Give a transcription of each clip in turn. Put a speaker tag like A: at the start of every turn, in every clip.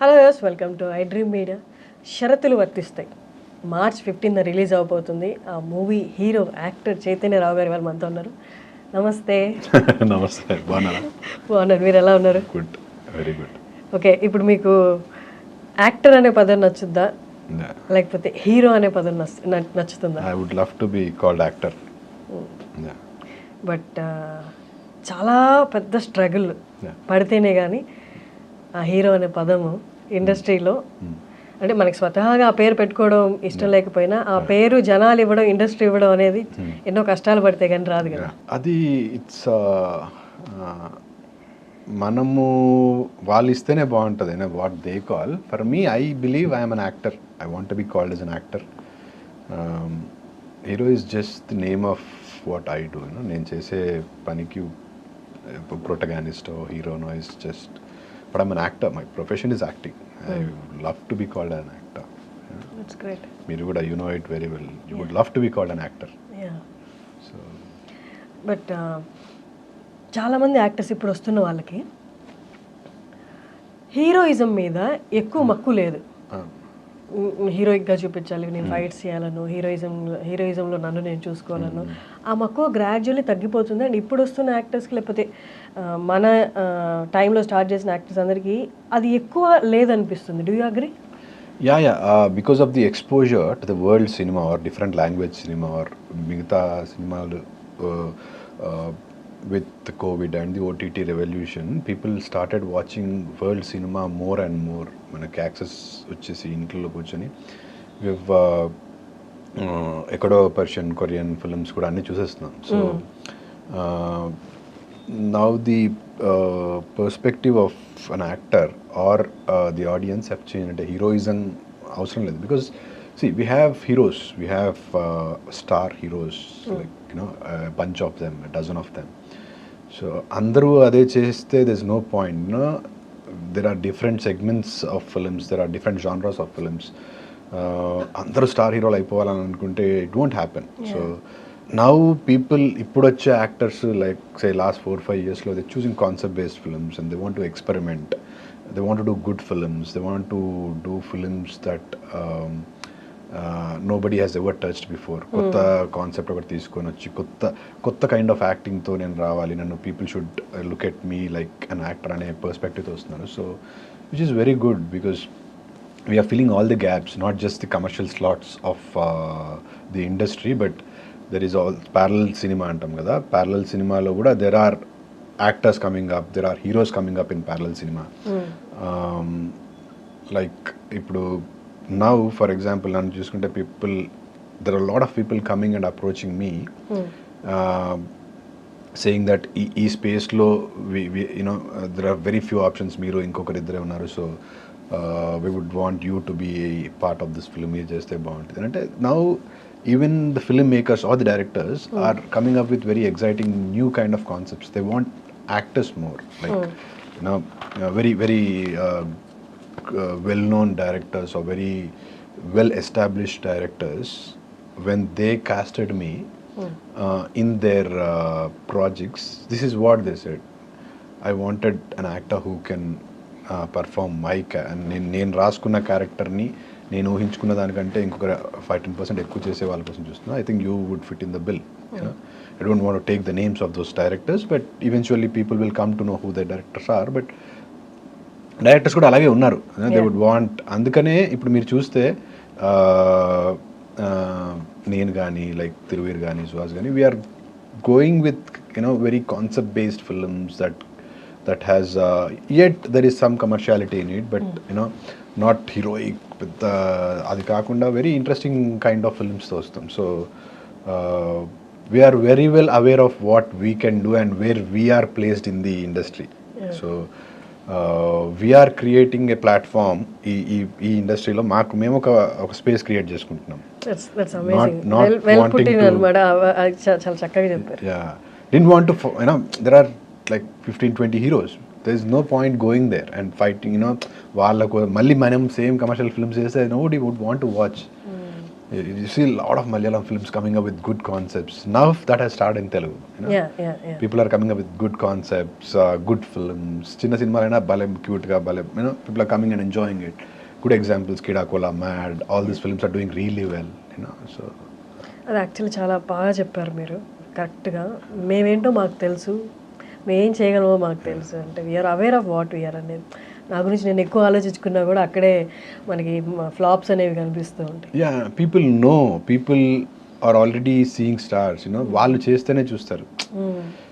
A: Hello yes, welcome to iDream media. షరతులు వర్తిస్తాయి March 15న రిలీజ్ అవబోతుంది. ఆ movie hero actor Chaitanya Rao garu వాళ్ళు మనతో ఉన్నారు. నమస్తే.
B: నమస్తే.
A: బాగున్నారు, మీరు ఎలా ఉన్నారు?
B: Good, very good.
A: ఓకే, ఇప్పుడు మీకు యాక్టర్ అనే పదం నచ్చుద్దా లేకపోతే హీరో అనే పదం నచ్చుతుందా?
B: I would love to be called actor.
A: But చాలా పెద్ద స్ట్రగుల్ పడితేనే కానీ ఆ హీరో అనే పదము ఇండస్ట్రీలో అంటే మనకి స్వతహాగా ఆ పేరు పెట్టుకోవడం ఇష్టం లేకపోయినా ఆ పేరు జనాలు ఇవ్వడం, ఇండస్ట్రీ ఇవ్వడం అనేది ఎన్నో కష్టాలు పడితే కానీ రాదు కదా.
B: అది ఇట్స్ మనము వాళ్ళు ఇస్తేనే బాగుంటుంది. What they call. For me, I believe I'm an actor. I want to be called as an actor. Hero is just the name of what I do. నేను చేసే పనికి ప్రొటగానిస్ట్ హీరోనో is just. But I'm an actor. My profession is acting. I would love to be called an actor.
A: That's great.
B: You know it very well. You would love to be called an actor.
A: Yeah.
B: So.
A: But చాలా మంది actors ఇప్పుడు వస్తున్న వాళ్ళకి heroism మీద ఎక్కువ మక్కువ లేదు. హీరోయిక్గా చూపించాలి, నేను ఫైట్స్ చేయాలను, హీరోయిజంలో నన్ను నేను చూసుకోవాలను, ఆ మక్కువ గ్రాడ్యువల్లీ తగ్గిపోతుంది. అండ్ ఇప్పుడు వస్తున్న యాక్టర్స్కి లేకపోతే మన టైంలో స్టార్ట్ చేసిన యాక్టర్స్ అందరికీ అది ఎక్కువ లేదనిపిస్తుంది. Do you agree?
B: Yeah. Because of the exposure to the world cinema or different language cinema or మిగతా సినిమాలు with the COVID and the OTT revolution, people started watching world cinema more and more. మనకి access వచ్చేసి ఇంట్లో కూర్చొని ఎక్కడో Persian, Korean films కూడా అన్నీ చూసేస్తున్నాం. So now the perspective of an actor or the audience have changed. అంటే heroism అవసరం లేదు. Because see, we have heroes, we have star heroes, like a bunch of them, a dozen of them. So అందరూ అదే చేస్తే there is no point. There are different segments of films, there are different genres of films. అందరూ star హీరోలు అయిపోవాలని అనుకుంటే it won't happen. So now people, ఇప్పుడు వచ్చే actors like say last 4-5 yearsలో they're choosing concept based films and they want to experiment. They want to do good films. They want to do films that nobody has ever touched before. కొత్త concept ఒకటి తీసుకొని వచ్చి కొత్త kind of యాక్టింగ్తో నేను రావాలి, నన్ను people should look at me like an actor అనే పర్స్పెక్టివ్తో వస్తున్నారు. So which is very good because we are filling all the gaps, not just the commercial slots of the industry, but there is all parallel cinema అంటాం కదా. Parallel సినిమాలో కూడా there are actors coming up, there are heroes coming up in parallel cinema. Like ఇప్పుడు now, for example, nanu chuskunte there are a lot of people coming and approaching me saying that ee space lo we there are very few options, meeru inkokari iddare unnaru, so we would want you to be a part of this film. Ee cheste baaguntadi ante now even the filmmakers or the directors are coming up with very exciting new kind of concepts. They want actors more, like very very well-known directors or very well-established directors, when they casted me in their projects, this is what they said: I wanted an actor who can perform my నేను రాసుకున్న క్యారెక్టర్ని నేను ఊహించుకున్న దానికంటే ఇంకొక 5-10% ఎక్కువ చేసే వాళ్ళ కోసం చూస్తున్నా. I think you would fit in the bill. I don't want to take the names of those directors, but eventually people will come to know who the directors are. But directors కూడా అలాగే ఉన్నారు. They would want. అందుకనే ఇప్పుడు మీరు చూస్తే నేను కానీ like Thiruveer కానీ సుహాస్ కానీ we are going with very concept based films that has yet there is some commerciality in it, but not heroic పెద్ద అది కాకుండా వెరీ ఇంట్రెస్టింగ్ కైండ్ ఆఫ్ ఫిల్మ్స్తో వస్తాం. So we are very well aware of what we can do and where we are placed in the industry. So we are creating a platform. ఈ ఇండస్ట్రీలో మేము ఒక space create చేసుకుంటున్నాం. Didn't want to, there are like 15-20 heroes. There is no point going there and fighting. వాళ్ళకు మళ్ళీ మనం same commercial films చేస్తే nobody would want to watch. You see a lot of Malayalam films coming up with good concepts. Now that has started in Telugu.
A: Yeah.
B: People are coming up with good concepts, good films. Chinna cinema balem cute ga balem. People are coming and enjoying it. Good examples, Kidakola, Mad. All these films are doing really well. So.
A: అది actually చాలా బాగా చెప్పారు మీరు, కరెక్ట్గా. మేమేంటో మాకు తెలుసు, మేమేం చేయగలమో మాకు తెలుసు, అంటే we are aware of what we are అనేది. నా గురించి నేను ఎక్కువ ఆలోచించుకున్నా కూడా అక్కడే మనకి ఫ్లాప్స్ అనేవి కనిపిస్తూ ఉంటాయి.
B: Yeah, people are already seeing stars. వాళ్ళు చేస్తేనే చూస్తారు.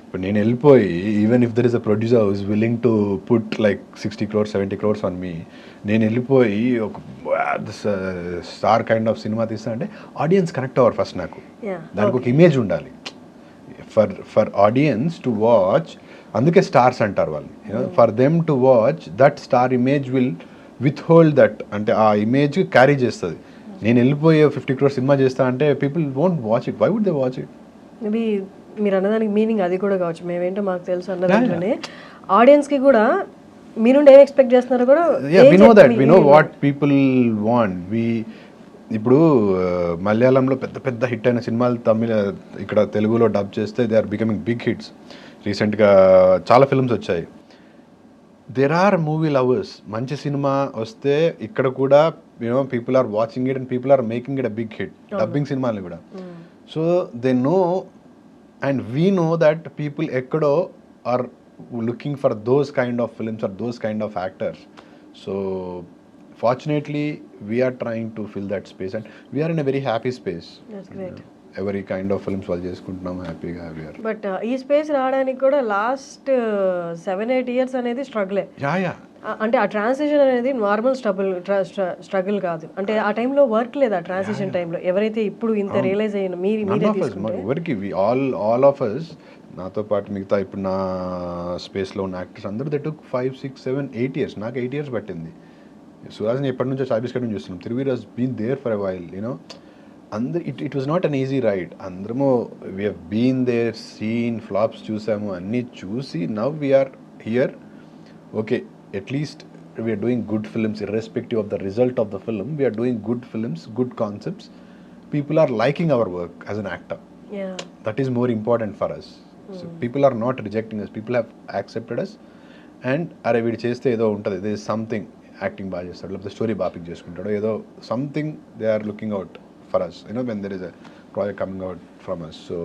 B: ఇప్పుడు నేను వెళ్ళిపోయి, even if there is a producer who is willing to put like 60 crores 70 crores on me, నేను వెళ్ళిపోయి ఒక స్టార్ కైండ్ ఆఫ్ సినిమా తీస్తా అంటే ఆడియన్స్ కనెక్ట్ అవ్వరు ఫస్ట్. నాకు దానికి ఒక ఇమేజ్ ఉండాలి ఫర్ ఆడియన్స్ టు వాచ్. అందుకే స్టార్స్ అంటారు వాళ్ళు. For them to watch that star image will with hold that, అంటే ఆ ఇమేజ్ క్యారీ చేస్తుంది. నేను వెళ్ళిపోయే 50 crores సినిమా చేస్తా అంటే people won't watch it. Why would they watch it?
A: Maybe మీరు అన్నదానికి మీనింగ్ అది కూడా కావచ్చు. మేమేంటో మాకు తెలుసు అన్నదాంట్లోనే ఆడియన్స్కి కూడా మీ నుండి ఏం ఎక్స్పెక్ట్ చేస్తున్నారో కూడా
B: we know what people want. ఇప్పుడు మలయాళంలో పెద్ద పెద్ద హిట్ అయిన సినిమాలు ఇక్కడ తెలుగులో డబ్ చేస్తే they are becoming big hits. రీసెంట్గా చాలా ఫిల్మ్స్ వచ్చాయి. There are movie lovers. మంచి సినిమా వస్తే ఇక్కడ కూడా people are watching it and people are making it a big hit. Dubbing సినిమాలు కూడా. So they know and we know that people ఎక్కడో are looking for those kind of films or those kind of actors. So fortunately we are trying to fill that space and we are in a very happy space.
A: That's great.
B: Every kind of films వాళ్ళు చేసుకుంటున్నాం, హ్యాపీగా we are.
A: But ఈ space రావడానికి కూడా last 7-8 years అనేది స్ట్రగులే.
B: Yeah
A: అంటే ఆ transition అనేది నార్మల్ స్ట్రగుల్ కాదు. అంటే ఆ టైంలో వర్క్ లేదా ట్రాన్సిషన్ టైంలో ఎవరైతే ఇప్పుడు ఇంత రియలైజ్ అయిన మీరే తీసుకుంటే
B: ఎవరికి ఆల్ ఆఫ్ us, నాతో పాటు మిగతా ఇప్పుడు నా స్పేస్లో ఉన్న యాక్టర్స్ అందరూ దే టుక్ 5, 6, 7, 8 years. నాకు 8 years పట్టింది. సురాజ్ని ఎప్పటి నుంచో ఛాబీస్గఢ్ నుంచి చూస్తున్నాం. త్రివీర్ has been there for a while. అందరు it was not an easy ride. అందరము we have been there, seen flops చూసాము, అన్నీ చూసి now we're here. Okay, at least we're doing good films irrespective of the result of the film. We're doing good films, good concepts. People are liking our work as an actor. That is more important for us. So people are not rejecting us. People have accepted us. And అరే వీడు చేస్తే ఏదో ఉంటుంది, there is something, acting బాగా చేస్తాడు, లేకపోతే story బాగా pick చేసుకుంటాడు, ఏదో something they are looking out for us, when there is a project coming out from us. So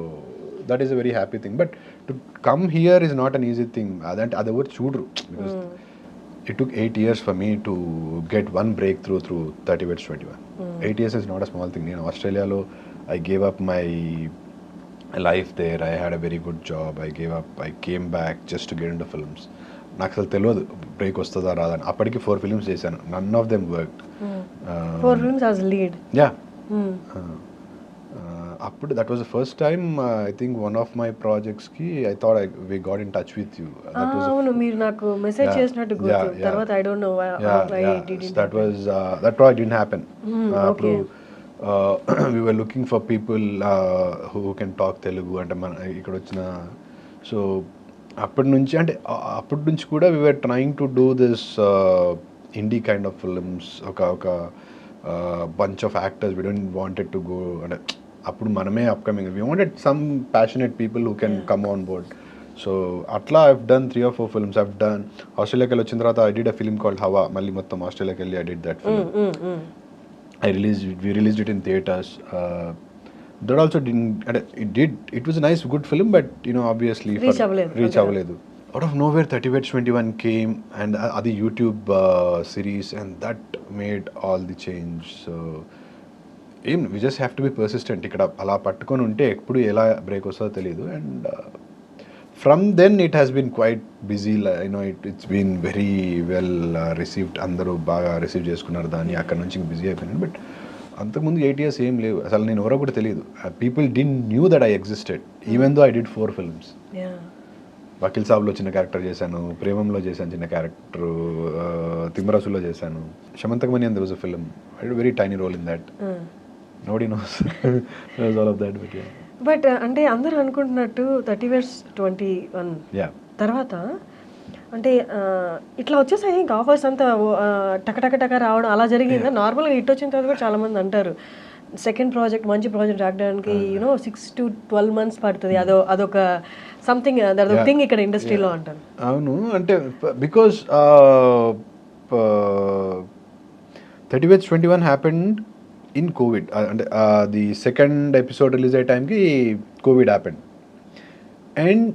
B: that is a very happy thing. But to come here is not an easy thing. అది ఎవరు చూడరు. Because it took 8 years for me to get one breakthrough through 30 Weds 21. 8 years is not a small thing. నేను ఆస్ట్రేలియాలో I gave up my life there. I had a very good job. I gave up. I came back just to get into films. నాకు అసలు తెలియదు break వస్తుందా రాదని. అప్పటికి 4 films చేశాను. None of them worked.
A: 4 films as lead.
B: Yeah. అప్పుడు that was the first time I think one of my projects కి I thought we got in touch with you.
A: అవును, మీరు నాకు మెసేజ్ చేసినట్టు గుర్తు. తర్వాత I don't know why it didn't.
B: That project didn't happen. అప్పుడు we were looking for people who can talk Telugu అంటే మన ఇక్కడ వచ్చిన. సో అప్పటి నుంచి కూడా we were trying to do this indie kind of films. ఒక bunch of actors. We didn't wanted to go అంటే అప్పుడు మనమే upcoming. We wanted some passionate people who can come on board. So atla I've done 3 or 4 films. I've done ఆస్ట్రేలియాకి వెళ్ళి వచ్చిన తర్వాత I did a film called Hava. మళ్ళీ మొత్తం ఆస్ట్రేలియాకి వెళ్ళి I did that film. We released it in theaters. That also it was a nice good film, but obviously reach avaledu. Out of nowhere 30 Weds 21 came, and adi YouTube series, and that made all the change. So we just have to be persistent. Ikkada ala pattukoni unte eppudu ela break vastado teliyadu. And from then it has been quite busy. It's been very well received. Andaru baga receive cheskunnaru dani. Akkadi nunchi busy అయిపోయాను. But అంతకుముందు 8 years ఏం లేవు. అసలు నేను ఎవరో కూడా తెలియదు. People didn't knew that I existed, even though I did 4 films. Vakeel సాబ్లో చిన్న క్యారెక్టర్ చేశాను, ప్రేమంలో చేశాను చిన్న క్యారెక్టర్, తిమ్మరసులో చేశాను, Syamantakamani and there was a film. I did a very tiny role in that. Nobody knows. There was all of that. But yeah.
A: But అంటే అందరూ అనుకుంటున్నట్టు 30 Weds 21 తర్వాత అంటే ఇట్లా వచ్చేసాయి ఇంకా ఆఫర్స్ అంతా టక రావడం అలా జరిగిందా? నార్మల్గా హిట్ వచ్చిన తర్వాత కూడా చాలామంది అంటారు సెకండ్ ప్రాజెక్ట్ మంచి ప్రాజెక్ట్ రావడానికి 6 to 12 months పడుతుంది. అదొక సంథింగ్ అదొక థింగ్ ఇక్కడ ఇండస్ట్రీలో అంటారు.
B: అవును, అంటే because 30 Weds 21 happened in Covid. అంటే ది సెకండ్ ఎపిసోడ్ రిలీజ్ అయ్యే టైంకి Covid happened and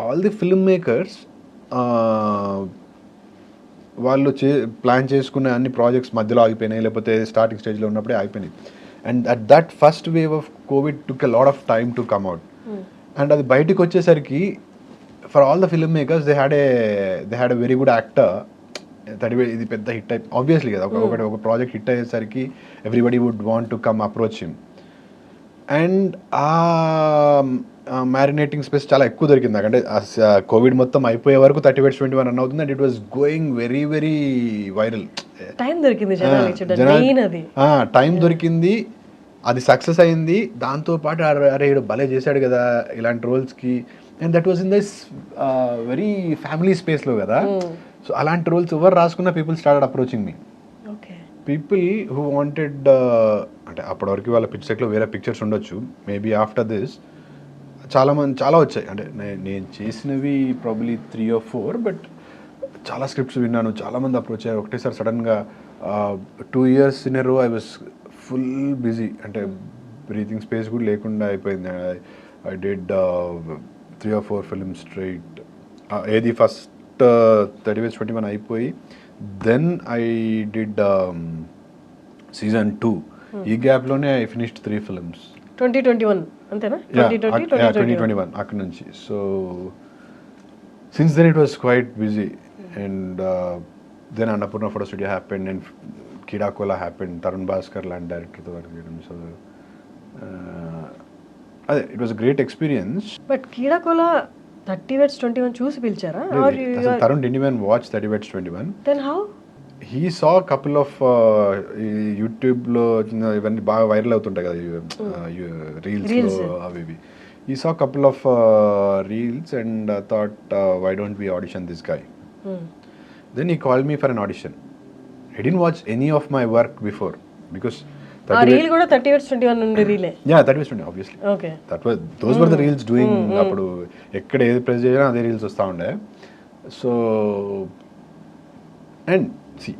B: all the film makers వాళ్ళు ప్లాన్ చేసుకున్న అన్ని ప్రాజెక్ట్స్ మధ్యలో ఆగిపోయినాయి, లేకపోతే స్టార్టింగ్ స్టేజ్లో ఉన్నప్పుడే ఆగిపోయినాయి. And at that first wave of Covid took a lot of time to come out. And అది బయటకు వచ్చేసరికి for all the film makers they had a very good actor. ఇది పెద్ద హిట్ అయి ఆబ్వియస్లీ కదా, ఒక ప్రాజెక్ట్ హిట్ అయ్యేసరికి everybody would want to come approach him. And ఆ మ్యారినేటింగ్ స్పేస్ చాలా ఎక్కువ దొరికింది నాకు. అంటే కోవిడ్ మొత్తం అయిపోయే వరకు 30 Weds 21 రన్ అవుతుంది and it was going very very viral.
A: Time దొరికింది,
B: టైం దొరికింది, అది సక్సెస్ అయింది. దాంతోపాటు అరే భలే చేశాడు కదా ఇలాంటి రోల్స్కి. And that was in this very family స్పేస్లో కదా. సో అలాంటి రోల్స్ ఎవరు రాసుకున్న people started approaching me. People who wanted, అంటే అప్పటివరకు వాళ్ళ పిచ్ సెట్లో వేరే పిక్చర్స్ ఉండొచ్చు, మేబీ ఆఫ్టర్ దిస్ చాలా వచ్చాయి. అంటే నేను చేసినవి ప్రాబ్లీ 3 or 4, బట్ చాలా స్క్రిప్ట్స్ విన్నాను, చాలామంది అప్రోచ్ అయ్యారు. ఒకటేసారి సడన్గా 2 years ఇన్ ఎ రో ఐ వాస్ ఫుల్ బిజీ, అంటే బ్రీతింగ్ స్పేస్ కూడా లేకుండా అయిపోయింది. I did 3 or 4 films straight. ఏది ఫస్ట్ 30 Weds 21 అయిపోయి దెన్ ఐ డిడ్ season 2. ఈ గ్యాప్లోనే ఐ ఫినిష్డ్ 3 films.
A: 2021 అంతేనా? 2021
B: అక్కడ నుంచి. So since then it was quite busy. And then Annapurna photo studio happened and Keedaa Cola happened, Tarun Bhaskar లాంటి డైరెక్టర్తో వర్క్ చేయడం. సో అదే it was great experience.
A: But Keedaa Cola 30 Weds 21 చూసి పిలిచారా?
B: Tarun didn't even watch 30 Weds 21.
A: Then how?
B: He saw a couple of యూట్యూబ్లో ఇవన్నీ బాగా viral అవుతుంటాయి కదా రీల్స్లో అవి. He saw a couple of reels and thought, why don't we audition this guy? Then he called me for an audition. He didn't watch any of my work before because
A: ఆ reel కూడా 30 Weds 21 నుండి రీలే.
B: Yeah, 30 Weds 21 obviously.
A: Okay.
B: Those were the reels doing. అప్పుడు ఎక్కడ ఏది press చేసినా అదే reels వస్తూ ఉండే. So and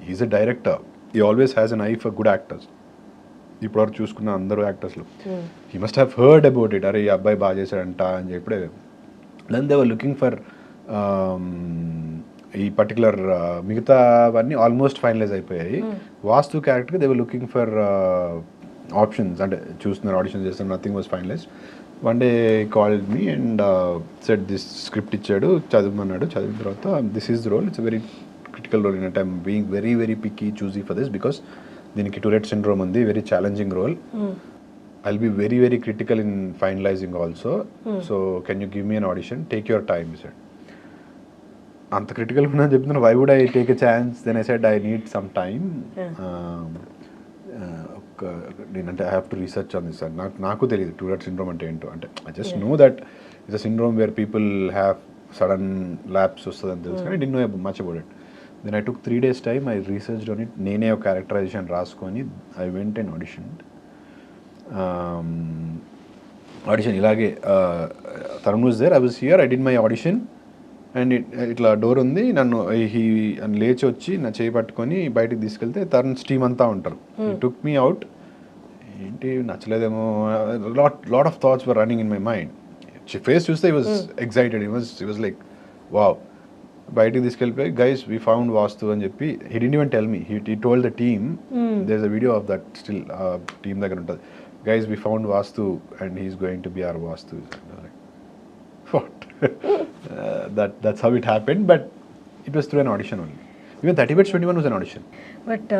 B: he's a director. He always has an eye for good actors. ఇప్పటివరకు చూసుకున్న అందరూ యాక్టర్స్లో he must have heard about it. అరే ఈ అబ్బాయి బాగా చేశాడంట అని చెప్పి. Then they were looking for ఈ పర్టికులర్ మిగతా అవన్నీ ఆల్మోస్ట్ ఫైనలైజ్ అయిపోయాయి. వాస్తు క్యారెక్టర్కి they were looking for options, అంటే చూస్తున్నారు, ఆడిషన్ చేస్తున్నారు, nothing was finalize. One day called me and set this script ఇచ్చాడు, చదవమన్నాడు. చదివిన తర్వాత this is the role, it's very critical role in a time, being very very picky choosy for this because దీనికి Tourette syndrome ఉంది, very challenging role. I'll be very very critical in finalizing also. So can you give me an audition, take your time, he said. అంత critical ఉన్నా చెప్తున్నా, why would I take a chance? Then I said I need some time. నేనంటే I have to research on this. నాకు తెలియదు Tourette syndrome అంటే ఏంటో. అంటే I just know that it's a syndrome where people have sudden lapse వస్తుందని తెలుసు, కానీ I didn't know much about it. Then I took 3 days time, I researched on it. నేనే ఒక క్యారెక్టరైజేషన్ రాసుకొని I went and auditioned. Audition ఇలాగే Tarun was there, I was here, I did my audition and ఇట్లా door ఉంది, నన్ను లేచి వచ్చి నా చేయి పట్టుకొని బయటకు తీసుకెళ్తే తరుణ్ స్టీమ్ అంతా ఉంటారు. He took me out. ఏంటి నచ్చలేదేమో, lot of thoughts were running in my mind. Face చూస్తే he was excited, he was like wow. బయటికి తీసుకెళ్ళిపోయి గైస్ వీ ఫౌండ్ వాస్తు అని చెప్పి, he didn't even tell me, he told the team, there is a video of that still team దగ్గర ఉంటుంది, guys we found Vastu and he is going to be our Vastu. What that's how it happened, but it was through an audition only. Even 30 Weds 21 was an audition.
A: But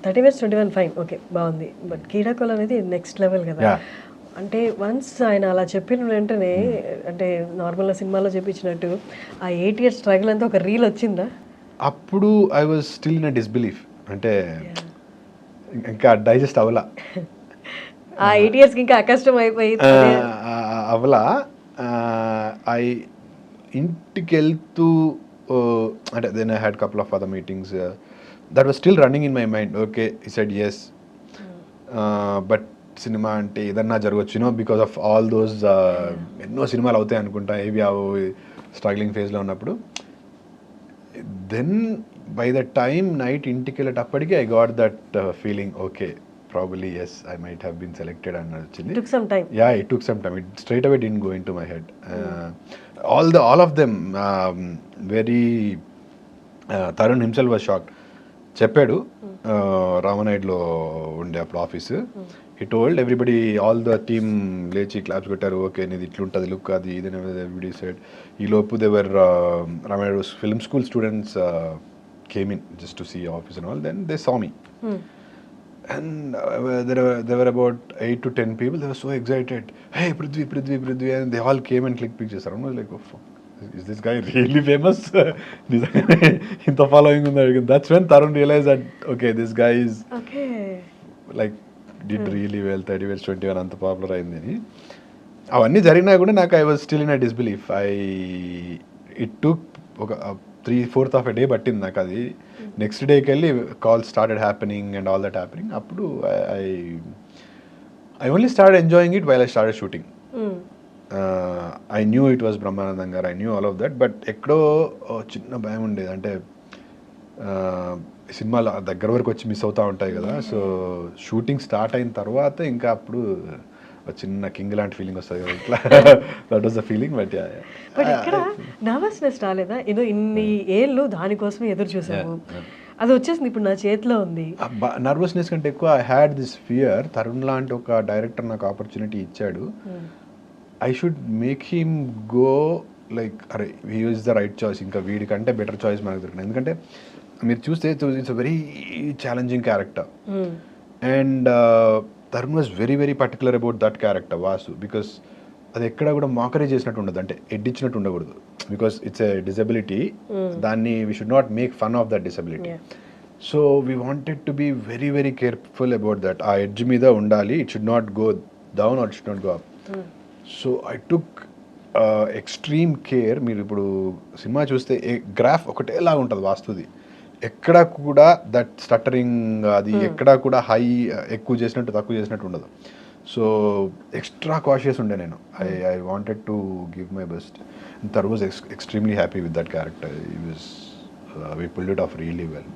A: 30 Weds 21 fine, okay బాగుంది. But కీడాకోల్ అనేది next level కదా. అంటే once ఆయన అలా చెప్పిన వెంటనే, అంటే నార్మల్గా సినిమాలో చెప్పించినట్టు ఆ 8 years స్ట్రగుల్ అంతా ఒక రీల్ వచ్చిందా?
B: అప్పుడు I was still in a disbelief, అంటే ఇంకా డైజెస్ట్ అవ్వలా.
A: ఆ 8 years ఇంకా అకష్టం అయిపోయి
B: అవ్వలా. ఇంటికి వెళ్తూ అంటే then I had couple of other meetings that was still running in my mind. Okay, he said yes. But cinema అంటే ఏదన్నా జరగచ్చు బికాస్ ఆఫ్ ఆల్ దోస్ ఎన్నో సినిమాలు అవుతాయి అనుకుంటా ఏవి స్ట్రగ్లింగ్ ఫేజ్లో ఉన్నప్పుడు. Then by the time night ఇంటికి వెళ్ళేటప్పటికి I got that feeling okay probably yes I might have been selected అని వచ్చింది.
A: Took some time.
B: Yeah, it took some time. It straight away didn't go into my head. All of them very Tarun himself was shocked. చెప్పాడు రామనాయుడులో ఉండే అప్పుడు office. He told everybody, all the team లేచి claps కొట్టారు. Okay నీది ఇట్లుంటుంది look అది ఇది ఎవ్రీబడి సెడ్. ఈ లోపు there were Ramanaidu film school students came in just to see office and all. Then they saw me. And there were about 8 to 10 people. They were so excited. Hey, Prithvi, and they all came and clicked pictures. I was like, oh fuck, is this guy really famous? Inta following on that. That's when Tarun realized that okay, this guy is like did really well. 30 Weds 21 అంత popular అయిందని. అవన్నీ జరిగినా కూడా నాకు I was still in a disbelief. It took ఒక 3/4 of a day పట్టింది నాకు అది. నెక్స్ట్ డేకి వెళ్ళి call started happening and all that happening. అప్పుడు I only start enjoying it while I started shooting. I knew it was Brahmanandam garu, I knew all of that. But ఎక్కడో చిన్న భయం ఉండేది, అంటే సినిమాలు దగ్గర వరకు వచ్చి మిస్ అవుతూ ఉంటాయి కదా. సో షూటింగ్ స్టార్ట్ అయిన తర్వాత ఇంకా అప్పుడు చిన్న కింగ్ లాంటి ఫీలింగ్ వస్తుంది కదా, ఇట్లా that was the feeling. But
A: ఇక్కడ నర్వస్నెస్ రాలేదా? ఏదో ఇన్ని ఏళ్ళు దానికోసమే ఎదురు చూసాము, అది వచ్చేసింది ఇప్పుడు నా చేతిలో ఉంది.
B: నర్వస్నెస్ కంటే ఎక్కువ I had this fear. Tarun లాంటి ఒక డైరెక్టర్ నాకు ఆపర్చునిటీ ఇచ్చాడు. I should make him go like అరే he is the right choice, ఇంకా వీడికంటే బెటర్ చాయిస్ మనకు దొరికింది. ఎందుకంటే మీరు చూస్తే it's a very challenging character and Tarun was very very particular about that character Vasu. Because అది ఎక్కడ కూడా మోకరీ చేసినట్టు ఉండదు, అంటే ఎడ్డిచ్చినట్టు ఉండకూడదు. బికాస్ ఇట్స్ ఎ డిసబిలిటీ, దాన్ని we should not make fun of that disability. So we wanted to be very very careful about that. ఆ ఎడ్జ్ మీద ఉండాలి, it should not go down or it should not go up. So I took extreme care. మీరు ఇప్పుడు cinema చూస్తే graph ఒకటేలాగా ఉంటుంది వాస్తుది, ఎక్కడ కూడా that stuttering అది ఎక్కడ కూడా హై ఎక్కువ చేసినట్టు తక్కువ చేసినట్టు ఉండదు. సో ఎక్స్ట్రా కాషియస్ ఉండే నేను. I wanted to give my best. Tarun was extremely happy with that character. We pulled it off really well.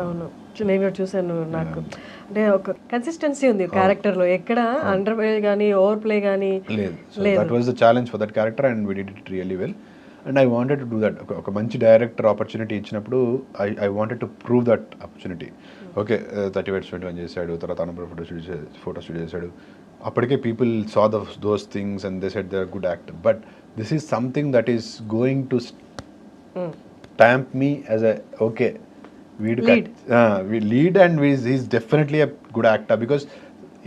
A: అవును, నేను కూడా చూసాను. నాకు అంటే ఒక కన్సిస్టెన్సీ ఉంది క్యారెక్టర్లో, ఎక్కడ అండర్ ప్లే కానీ ఓవర్ ప్లే కానీ
B: లేదు. That was the challenge for that character and we did it really well. And I wanted to do that. ఒక మంచి డైరెక్టర్ ఆపర్చునిటీ ఇచ్చినప్పుడు I wanted to prove that opportunity. Okay 30 Weds 21 చేశాడు, తర్వాత Anantapuram photo studio చేశాడు. అప్పటికే people saw those things and they said they are good actor. బట్ this is something that is going to stamp me as a okay lead and he's definitely a good actor because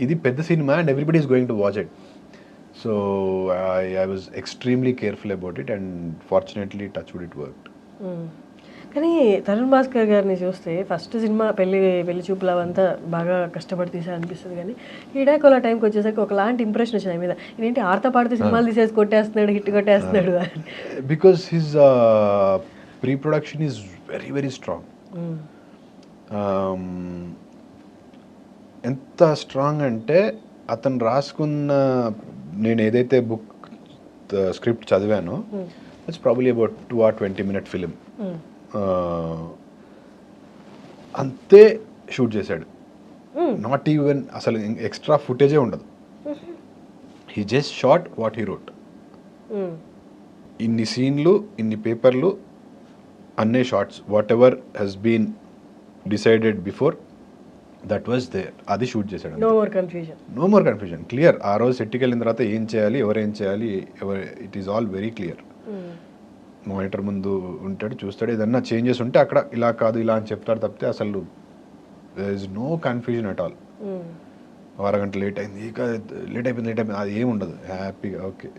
B: idi pedda cinema and everybody is going to watch it. So I was extremely careful about it and fortunately touch wood it worked.
A: కానీ తరుణ్ భాస్కర్ గారిని చూస్తే first cinema పెళ్లి చూపులు అవంతా బాగా కష్టపడి తీసా అనిపిస్తుంది, కానీ ఈడాకోలా టైంకి వచ్చేసరికి ఒకలాంటి ఇంప్రెషన్ వచ్చింది మీద, ఇదేంటి ఆడతా పాడితే సినిమాలు తీసేసి కొట్టేస్తున్నాడు, హిట్ కొట్టేస్తున్నాడు.
B: Because his pre production is very very strong. ఎంత స్ట్రాంగ్ అంటే అతను రాసుకున్న, నేను ఏదైతే బుక్ స్క్రిప్ట్ చదివానో it's probably about 2 or 20 minute film. అంతే షూట్ చేశాడు. నాట్ ఈవెన్ అసలు ఎక్స్ట్రా ఫుటేజే ఉండదు. He just shot what he wrote. ఇన్ని సీన్లు, ఇన్ని పేపర్లు, అన్నే shots, whatever he's been decided before that was there, అది షూట్ చేశాడు.
A: No more confusion,
B: clear. ఆ రోజు సెట్కి వెళ్ళిన తర్వాత ఏం చేయాలి, ఎవరేం చేయాలి, it is all very clear. Monitor ముందు ఉంటాడు, చూస్తాడు, ఏదన్నా చేంజెస్ ఉంటే అక్కడ ఇలా కాదు ఇలా అని చెప్తాడు తప్పితే అసలు there is no confusion at all. అరగంట లేట్ అయింది, ఇక లేట్ అయిపోయింది అది ఏమి ఉండదు. హ్యాపీగా okay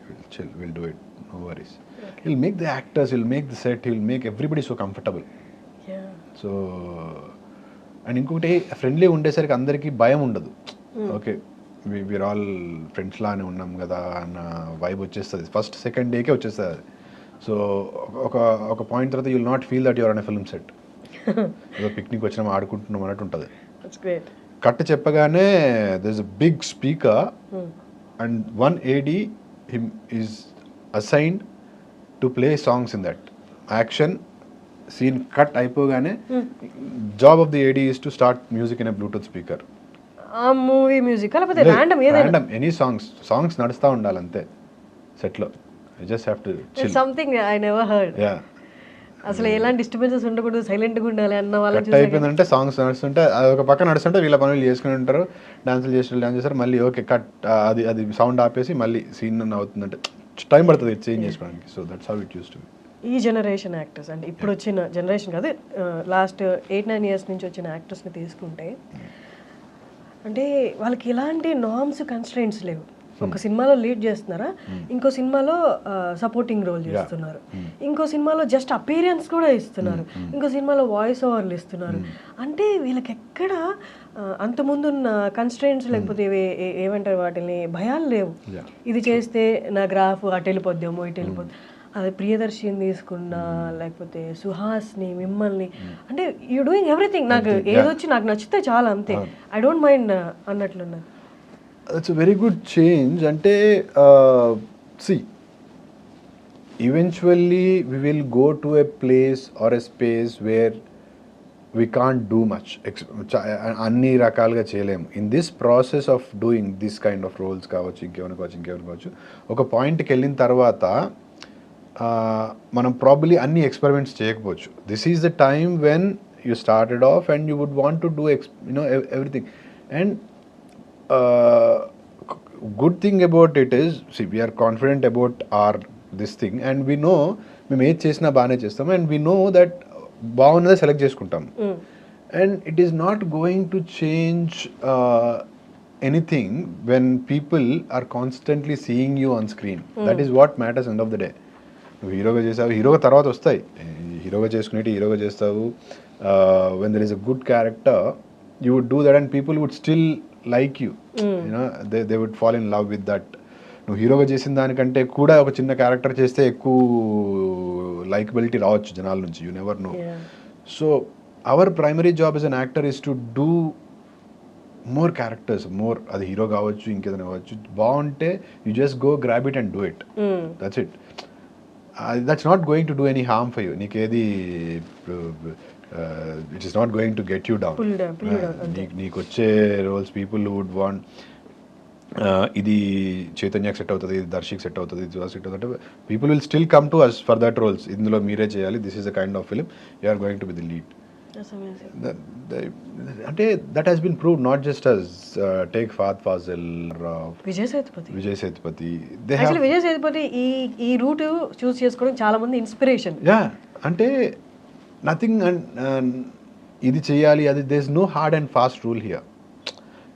B: will do it, no worries. Will make the actors, will make the set, will make everybody so comfortable. So and ఇంకొకటి ఫ్రెండ్లీ ఉండేసరికి అందరికీ భయం ఉండదు. ఓకే వీఆర్ ఆల్ ఫ్రెండ్స్ లానే ఉన్నాం కదా అన్న వైబ్ వచ్చేస్తుంది. ఫస్ట్ సెకండ్ డేకే వచ్చేస్తుంది అది. సో ఒక పాయింట్ తర్వాత you'll not feel that you're on a film set, ఏదో పిక్నిక్ వచ్చినాం ఆడుకుంటున్నాం అన్నట్టు ఉంటుంది. కట్ చెప్పగానే there is a big speaker and one AD him is assigned to play songs in that action scene cut అయిపోగానే job of the AD is to start music in a bluetooth speaker.
A: ఆ movie music లేకపోతే random ఏదైనా
B: random any songs నడుస్తూ ఉండాలి అంతే సెట్లో. You just have to chill.
A: Something I never heard.
B: Yeah
A: అసలు ఎలాంటి డిస్టర్బెన్సెస్ ఉండకూడదు, సైలెంట్గా ఉండాలి అన్న వాళ్ళని
B: కట్ అయిపోయిందంటే సాంగ్స్ నడుస్తుంటే అది ఒక పక్క నడుస్తుంటే వీళ్ళ పనులు చేసుకుని ఉంటారు, డాన్సులు చేస్తారు, మళ్ళీ ఓకే కట్ అది సౌండ్ ఆపేసి మళ్ళీ సీన్ అవుతుందంటే టైం పడుతుంది చేంజ్ చేసుకోవడానికి. So that's how it use to be.
A: ఈ జనరేషన్ యాక్టర్స్ అంటే ఇప్పుడు వచ్చిన జనరేషన్ కాదు, లాస్ట్ 8-9 ఇయర్స్ నుంచి వచ్చిన యాక్టర్స్ని తీసుకుంటే అంటే వాళ్ళకి ఎలాంటి నార్మ్స్ కన్స్ట్రెయింట్స్ లేవు. ఒక సినిమాలో లీడ్ చేస్తున్నారా, ఇంకో సినిమాలో సపోర్టింగ్ రోల్ చేస్తున్నారు, ఇంకో సినిమాలో జస్ట్ అపీరియన్స్ కూడా ఇస్తున్నారు, ఇంకో సినిమాలో వాయిస్ ఓవర్లు ఇస్తున్నారు. అంటే వీళ్ళకి ఎక్కడ అంతకుముందున్న కన్స్ట్రెయింట్స్ లేకపోతే ఏమంటారు వాటిని భయాలు లేవు. ఇది చేస్తే నా గ్రాఫ్ అటు వెళ్ళిపోద్దామో ఇటు వెళ్ళిపోద్ది. అది ప్రియదర్శిని తీసుకున్నా లేకపోతే సుహాస్ని మిమ్మల్ని అంటే యూ డూయింగ్ ఎవ్రీథింగ్. నాకు ఏదొచ్చి నాకు నచ్చితే చాలా అంతే, ఐ డోంట్ మైండ్ అన్నట్లున్నారు.
B: It's a very good change. అంటే see eventually we will go to a place or a space where we can't do much, అన్ని రకాలుగా చేయలేము. In this process of doing this kind of roles కావచ్చు, ఇంకేమైనా కావచ్చు, ఒక పాయింట్కి వెళ్ళిన తర్వాత మనం ప్రాబబ్లీ అన్ని ఎక్స్పెరిమెంట్స్ చేయకపోవచ్చు. This is the time when you started off and you would want to do everything. And good thing about it is we're confident about this thing and we know మేము ఏది చేసినా బాగానే చేస్తాం and we know that బాగున్నదే select చేసుకుంటాం. And it is not going to change anything when people are constantly seeing you on screen. That is what matters end of the day. నువ్వు హీరోగా చేసావు, హీరోగా తర్వాత వస్తాయి, హీరోగా చేసుకునేటి హీరోగా చేస్తావు. When there is a good character you would do that and people would still like you, you know they would fall in love with that. నువ్వు హీరోగా చేసిన దానికంటే కూడా ఒక చిన్న క్యారెక్టర్ చేస్తే ఎక్కువ లైకబిలిటీ రావచ్చు జనాల నుంచి, you never know. So our primary job as an actor is to do more characters, more. అది హీరో కావచ్చు ఇంకేదైనా కావచ్చు, బాగుంటే you just go grab it and do it, that's it. That's not going to do any harm for you. నీకేది it is not going to get you down. నీకు వచ్చే roles people would want, ఇది చైతన్యకి set అవుతుంది, ఇది దర్శికి set అవుతుంది, ఇది set అవుతుంది, people will still come to us for that roles. ఇందులో మీరే చేయాలి, this is the kind of film, you are going to be the lead. అంటే that has been proved not just us. Take Fahadh Faasil,
A: Vijay Sethupathi.
B: Vijay
A: Sethupathi ఈ route చూస్ చేసుకోవడం చాలా మంది inspiration.
B: Yeah అంటే nothing ఇది చేయాలి అది, there is no hard and fast rule here.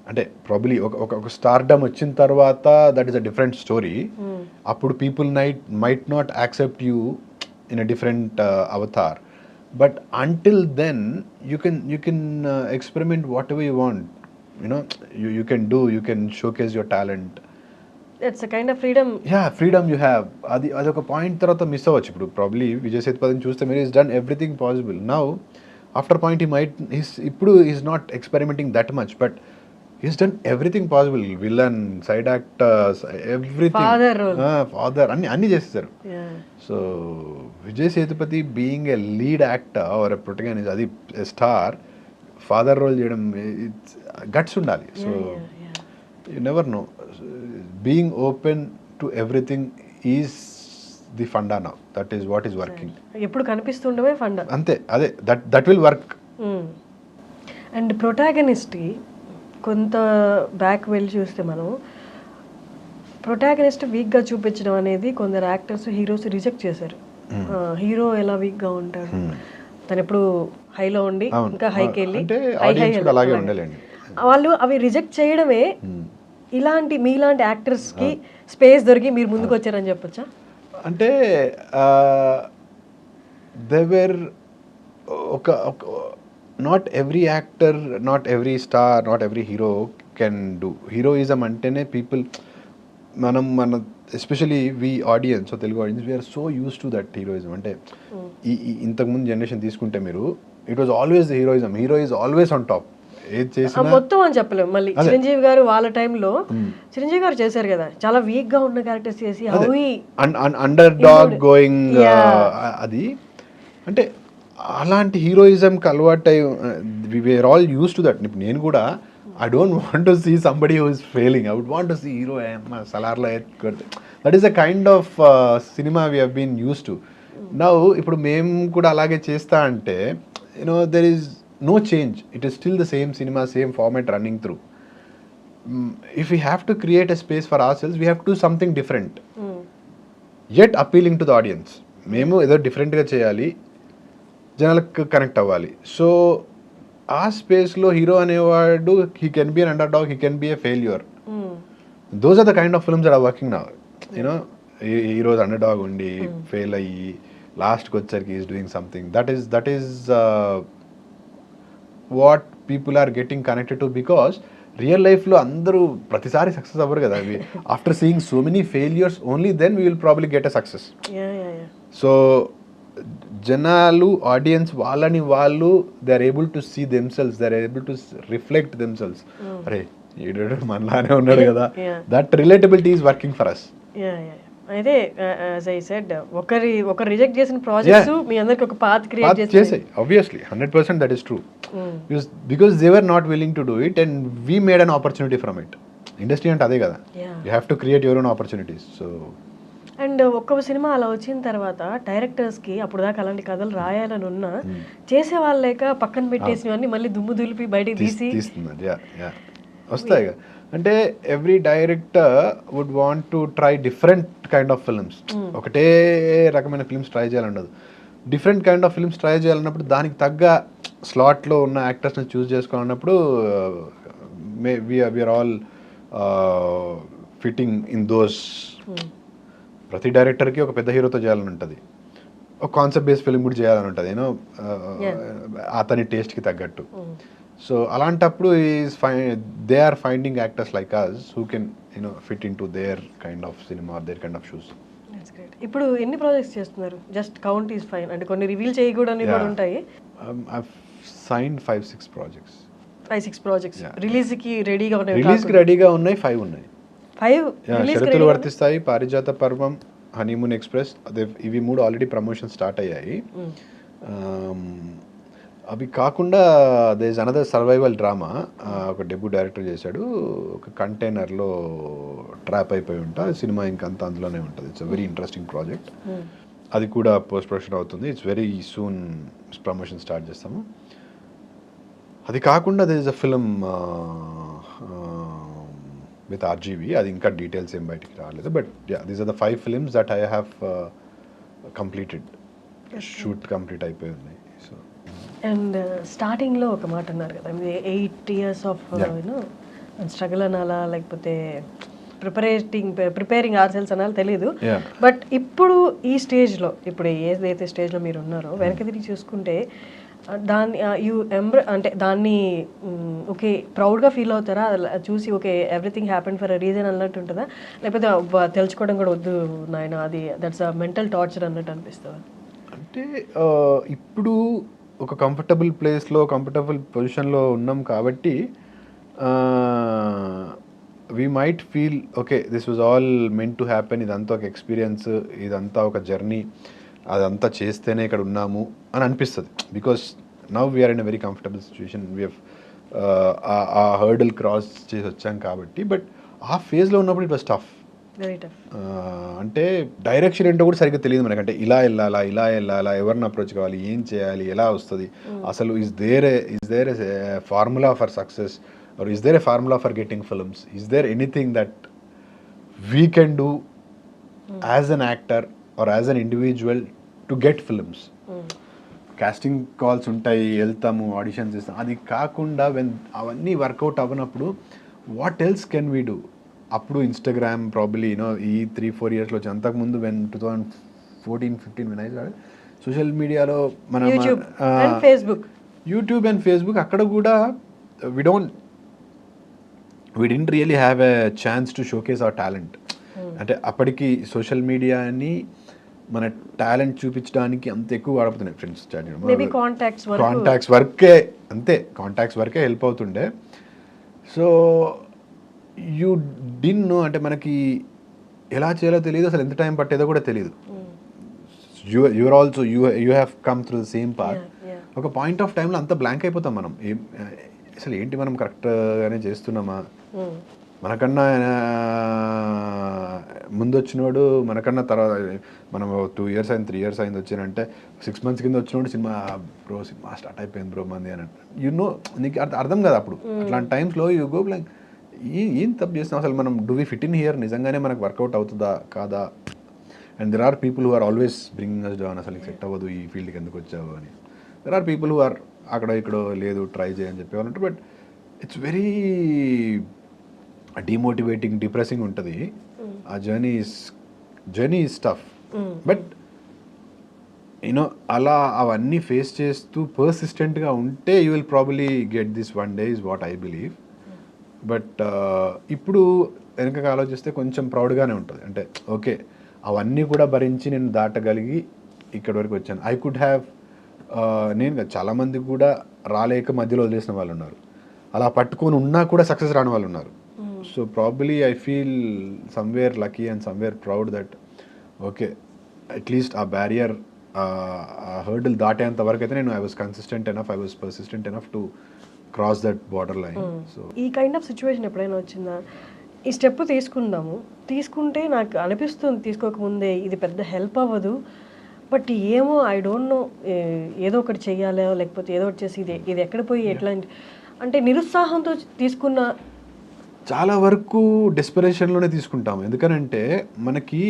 B: అంటే ప్రాబబ్లీ ఒక స్టార్డమ్ వచ్చిన తర్వాత that is a different story. అప్పుడు people might not accept you in a different avatar. But until then, you can experiment whatever you want. You know, you can showcase your talent.
A: It's a kind of freedom.
B: Yeah, freedom you have. Adi oka point tarvata miss avachchu. Ippudu probably Vijay Sethupathi chuste mere he's done everything possible. Now after point he's not experimenting that much, but he's done everything possible. Villain, side actors, everything.
A: Father role.
B: Father anni chesaru. Yeah. So Vijay Sethupathi being a lead actor or a protagonist, adi a star, father role cheyadam, it's guts undali. So you never know. Being open to everything is the funda now. That is what is working.
A: ఎప్పుడు కనిపిస్తుండమే ఫండా.
B: అంతే, అదే that will work.
A: And protagonist కొంత back వెళ్ళి చూస్తే మనం protagonist వీక్గా చూపించడం అనేది కొందరు యాక్టర్స్ హీరోస్ రిజెక్ట్ చేశారు. హీరో ఎలా వీక్గా ఉంటాడు, తను ఎప్పుడు హైలో ఉండి ఇంకా హైకి వెళ్ళి వాళ్ళు అవి రిజెక్ట్ చేయడమే మీలాంటి యాక్టర్స్కి స్పేస్ దొరికి మీరు ముందుకు వచ్చారని చెప్పొచ్చా?
B: అంటే there are not every actor, not every star, not every hero can do heroism. అంటేనే పీపుల్ మన especially we audience, Telugu audience, we're so used to that heroism. అంటే ఇంతకుముందు జనరేషన్ తీసుకుంటే మీరు, it was always the heroism. Hero is always on top. ఏది చేసినా
A: మొత్తం అని చెప్పలేము. మళ్ళీ చిరంజీవి గారు వాళ్ళ టైంలో చిరంజీవి గారు చేశారు కదా, చాలా వీక్ గా ఉన్న క్యారెక్టర్స్ చేసి
B: అండర్ డాగ్ గోయింగ్, అది అంటే అలాంటి హీరోయిజంకి అలవాటు అయ్యి we were all used to that. ఇప్పుడు నేను కూడా I don't want to see somebody who is failing, I would want to see hero సలార్లో that is a kind of cinema we have been used to. Now ఇప్పుడు మేము కూడా అలాగే చేస్తా అంటే you know there is no change, it is still the same cinema, same format running through. If we have to create a space for ourselves, we have to do something different, yet appealing to the audience. Memo edo different ga cheyali, janalku connect avvali. So ఆ స్పేస్లో hero అనేవాడు he can be an underdog, he can be a failure. Those are the kind of films that are working now. You know, heroes underdog undi fail అయ్యి లాస్ట్కి వచ్చరికి is doing something. That is what people are getting connected to, because real లైఫ్లో అందరూ ప్రతిసారి success అవ్వరు కదా. After seeing so many failures only then we will probably get a success. So జనాలు audience వాళ్ళని వాళ్ళు they are able to see themselves, they are able to reflect themselves. అరే ఈడు మనలానే ఉన్నాడు కదా, that relatability is working for us.
A: అయితే as I said, ఒకరు రిజెక్ట్ చేసిన ప్రాజెక్ట్స్ మీ అందరికి ఒక పాత్ క్రియేట్ చేసాయి.
B: Obviously 100% that is true. Because they were not willing to do it and we made an opportunity from it. Industry అంటే అదే కదా, you have to create your own opportunities. So
A: and ఒక్క cinema అలా వచ్చిన తర్వాత డైరెక్టర్స్కి అప్పుడు దాకా అలాంటి కథలు రాయాలని ఉన్నా చేసే వాళ్ళు లేక పక్కన పెట్టేసినవన్నీ మళ్ళీ దుమ్ము దులిపి బయటికి
B: తీస్తున్నారు. వస్తాయి కదా, అంటే every director would want to try different kind of films. ఒకటే రకమైన ఫిల్మ్స్ ట్రై చేయాలన్నది, different kind of films try చేయాలన్నప్పుడు దానికి తగ్గ స్లాట్లో ఉన్న యాక్టర్స్ని చూస్ చేసుకోవాలన్నప్పుడు we're all fitting in those. ప్రతి డైరెక్టర్కి ఒక పెద్ద హీరోతో చేయాలని ఉంటుంది, ఒక కాన్సెప్ట్ బేస్డ్ ఫిల్మ్ కూడా చేయాలని ఉంటుంది, యూనో అతని టేస్ట్కి తగ్గట్టు. సో అలాంటప్పుడు they are finding actors like us who can you know fit in to their kind of cinema, their kind of shoes.
A: ఇప్పుడు ఎన్ని ప్రాజెక్ట్స్ చేస్తున్నారు? జస్ట్ కౌంట్ ఈస్ ఫైన్, అంటే కొన్ని రివీల్ చేయకూడని కూడా ఉంటాయి.
B: I've signed 5-6 projects.
A: 5-6 ప్రాజెక్ట్స్ రిలీజ్కి రెడీగా ఉన్నాయి.
B: రిలీజ్కి రెడీగా ఉన్నాయి 5 ఉన్నాయి.
A: 5
B: షరతులు వర్తిస్తాయి, పారిజాత పర్వం, హనీమూన్ ఎక్స్ప్రెస్, అదే ఇవి 3 ఆల్రెడీ ప్రమోషన్ స్టార్ట్ అయ్యాయి. అవి కాకుండా they is another survival drama, ఒక డెబ్యూ డైరెక్టర్ చేశాడు, ఒక కంటైనర్లో ట్రాప్ అయిపోయి ఉంటా సినిమా, ఇంకంతా అందులోనే ఉంటుంది. It's a very interesting project. అది కూడా పోస్ట్ ప్రొడక్షన్ అవుతుంది. It's very soon promotion start చేస్తాము. అది కాకుండా they is a film with RGV, అది ఇంకా డీటెయిల్స్ ఏం బయటికి రాలేదు. But these are the 5 films that I have completed, shoot complete అయిపోయి ఉన్నాయి. సో
A: అండ్ స్టార్టింగ్లో ఒక మాట అన్నారు కదా, 8 years ఆఫ్ యూనో స్ట్రగుల్ అనాలా లేకపోతే ప్రిపేరింగ్ అవర్ సెల్స్ అనాలి తెలియదు. బట్ ఇప్పుడు ఈ స్టేజ్లో, ఇప్పుడు ఏదైతే స్టేజ్లో మీరు ఉన్నారో వెనక తిరిగి చూసుకుంటే దాన్ని అంటే దాన్ని ఓకే ప్రౌడ్గా ఫీల్ అవుతారా చూసి? Okay everything happen for a reason అన్నట్టు ఉంటుందా, లేకపోతే తెలుసుకోవడం కూడా వద్దు నాయన అది దట్స్ అ మెంటల్ టార్చర్ అన్నట్టు అనిపిస్తుందా?
B: అంటే ఇప్పుడు ఒక కంఫర్టబుల్ ప్లేస్లో, కంఫర్టబుల్ పొజిషన్లో ఉన్నాం కాబట్టి we might feel okay this was all meant to happen, ఇదంతా ఒక ఎక్స్పీరియన్స్, ఇదంతా ఒక జర్నీ, అదంతా చేస్తేనే ఇక్కడ ఉన్నాము అని అనిపిస్తుంది. Because now we are in a very comfortable situation, we have a hurdle cross చేసి వచ్చాం కాబట్టి. బట్ ఆ ఫేజ్లో ఉన్నప్పుడు ఇట్ వాస్ టఫ్. అంటే డైరెక్షన్ ఏంటో కూడా సరిగ్గా తెలియదు మనకంటే, ఇలా వెళ్ళాలా, ఎవరిని అప్రోచ్ కావాలి, ఏం చేయాలి, ఎలా వస్తుంది అసలు, is there a formula for success, or is there a formula for getting films, is there anything that we can do as an actor or as an individual to get films? Casting calls ఉంటాయి, వెళ్తాము, auditions ఇస్తాం, అది కాకుండా అవన్నీ work out అవ్వనప్పుడు what else can we do? అప్పుడు Instagram probably you know ఈ 3-4 yearsలో వచ్చి, అంతకుముందు 2014-15 when I started సోషల్ మీడియాలో మన
A: యూట్యూబ్
B: అండ్ ఫేస్బుక్, అక్కడ కూడా we didn't really have a chance to showcase our talent. అంటే అప్పటికి సోషల్ మీడియాని మన టాలెంట్ చూపించడానికి అంత ఎక్కువ వాడబోతున్నాయి. ఫ్రెండ్స్ కాంటాక్ట్స్ వర్కే అంతే కాంటాక్ట్స్ వరకే హెల్ప్ అవుతుండే. సో యూ డిన్ నో, అంటే మనకి ఎలా చేయాలో తెలియదు, అసలు ఎంత టైం పట్టేదో కూడా తెలియదు. You are also you have come through the same part. ఒక పాయింట్ ఆఫ్ టైంలో అంత బ్లాంక్ అయిపోతాం మనం. అసలు ఏంటి మనం కరెక్ట్గానే చేస్తున్నామా, మనకన్నా ముందు వచ్చినోడు మనకన్నా తర్వాత, మనం 2 years అయింది 3 years అయింది వచ్చినంటే 6 months కింద వచ్చినోడు సినిమా స్టార్ట్ అయిపోయింది బ్రో మంది అని అంటే నీకు అర్థం కదా అప్పుడు. అట్లాంటి టైమ్స్లో యూ గో లైక్ ఏం తప్పు చేస్తున్నాం అసలు, మనం do we fit in here, నిజంగానే మనకు వర్కౌట్ అవుతుందా కాదా. And there are people who are always bringing us down, అసలు సెట్ అవ్వదు ఈ ఫీల్డ్కి ఎందుకు వచ్చావు అని. There are people who are అక్కడ ఇక్కడ లేదు ట్రై చేయని చెప్పేవాళ్ళు ఉంటారు. But it's very demotivating, depressing ఉంటుంది. ఆ journey is tough. But you know అలా అవన్నీ ఫేస్ చేస్తూ పర్సిస్టెంట్గా ఉంటే you will probably get this one day is what I believe. But ఇప్పుడు వెనకగా ఆలోచిస్తే కొంచెం ప్రౌడ్గానే ఉంటుంది. అంటే ఓకే, అవన్నీ కూడా భరించి నేను దాటగలిగి ఇక్కడి వరకు వచ్చాను. ఐ కుడ్ హ్యావ్, నేను చాలామంది కూడా రాలేక మధ్యలో వదిలేసిన వాళ్ళు ఉన్నారు, అలా పట్టుకొని ఉన్నా కూడా సక్సెస్ రాని వాళ్ళు ఉన్నారు. So probably I feel somewhere lucky and somewhere proud that okay at least ఆ బ్యారియర్, ఆ హర్డిల్ దాటేంత వరకు అయితే నేను I was consistent enough, I was persistent enough to cross that border line. So
A: ఈ కైండ్ ఆఫ్ సిచ్యువేషన్ ఎప్పుడైనా వచ్చిందా, ఈ step తీసుకుంటే నాకు అనిపిస్తుంది తీసుకోకముందే ఇది పెద్ద హెల్ప్ అవ్వదు, బట్ ఏమో ఐ డోంట్ నో, ఏదో ఒకటి చెయ్యాలో లేకపోతే ఏదో ఒకటి చేసి ఇది ఎక్కడ పోయి ఎట్లా అంటే నిరుత్సాహంతో తీసుకున్న?
B: చాలా వరకు డెస్పరేషన్లోనే తీసుకుంటాము. ఎందుకనంటే మనకి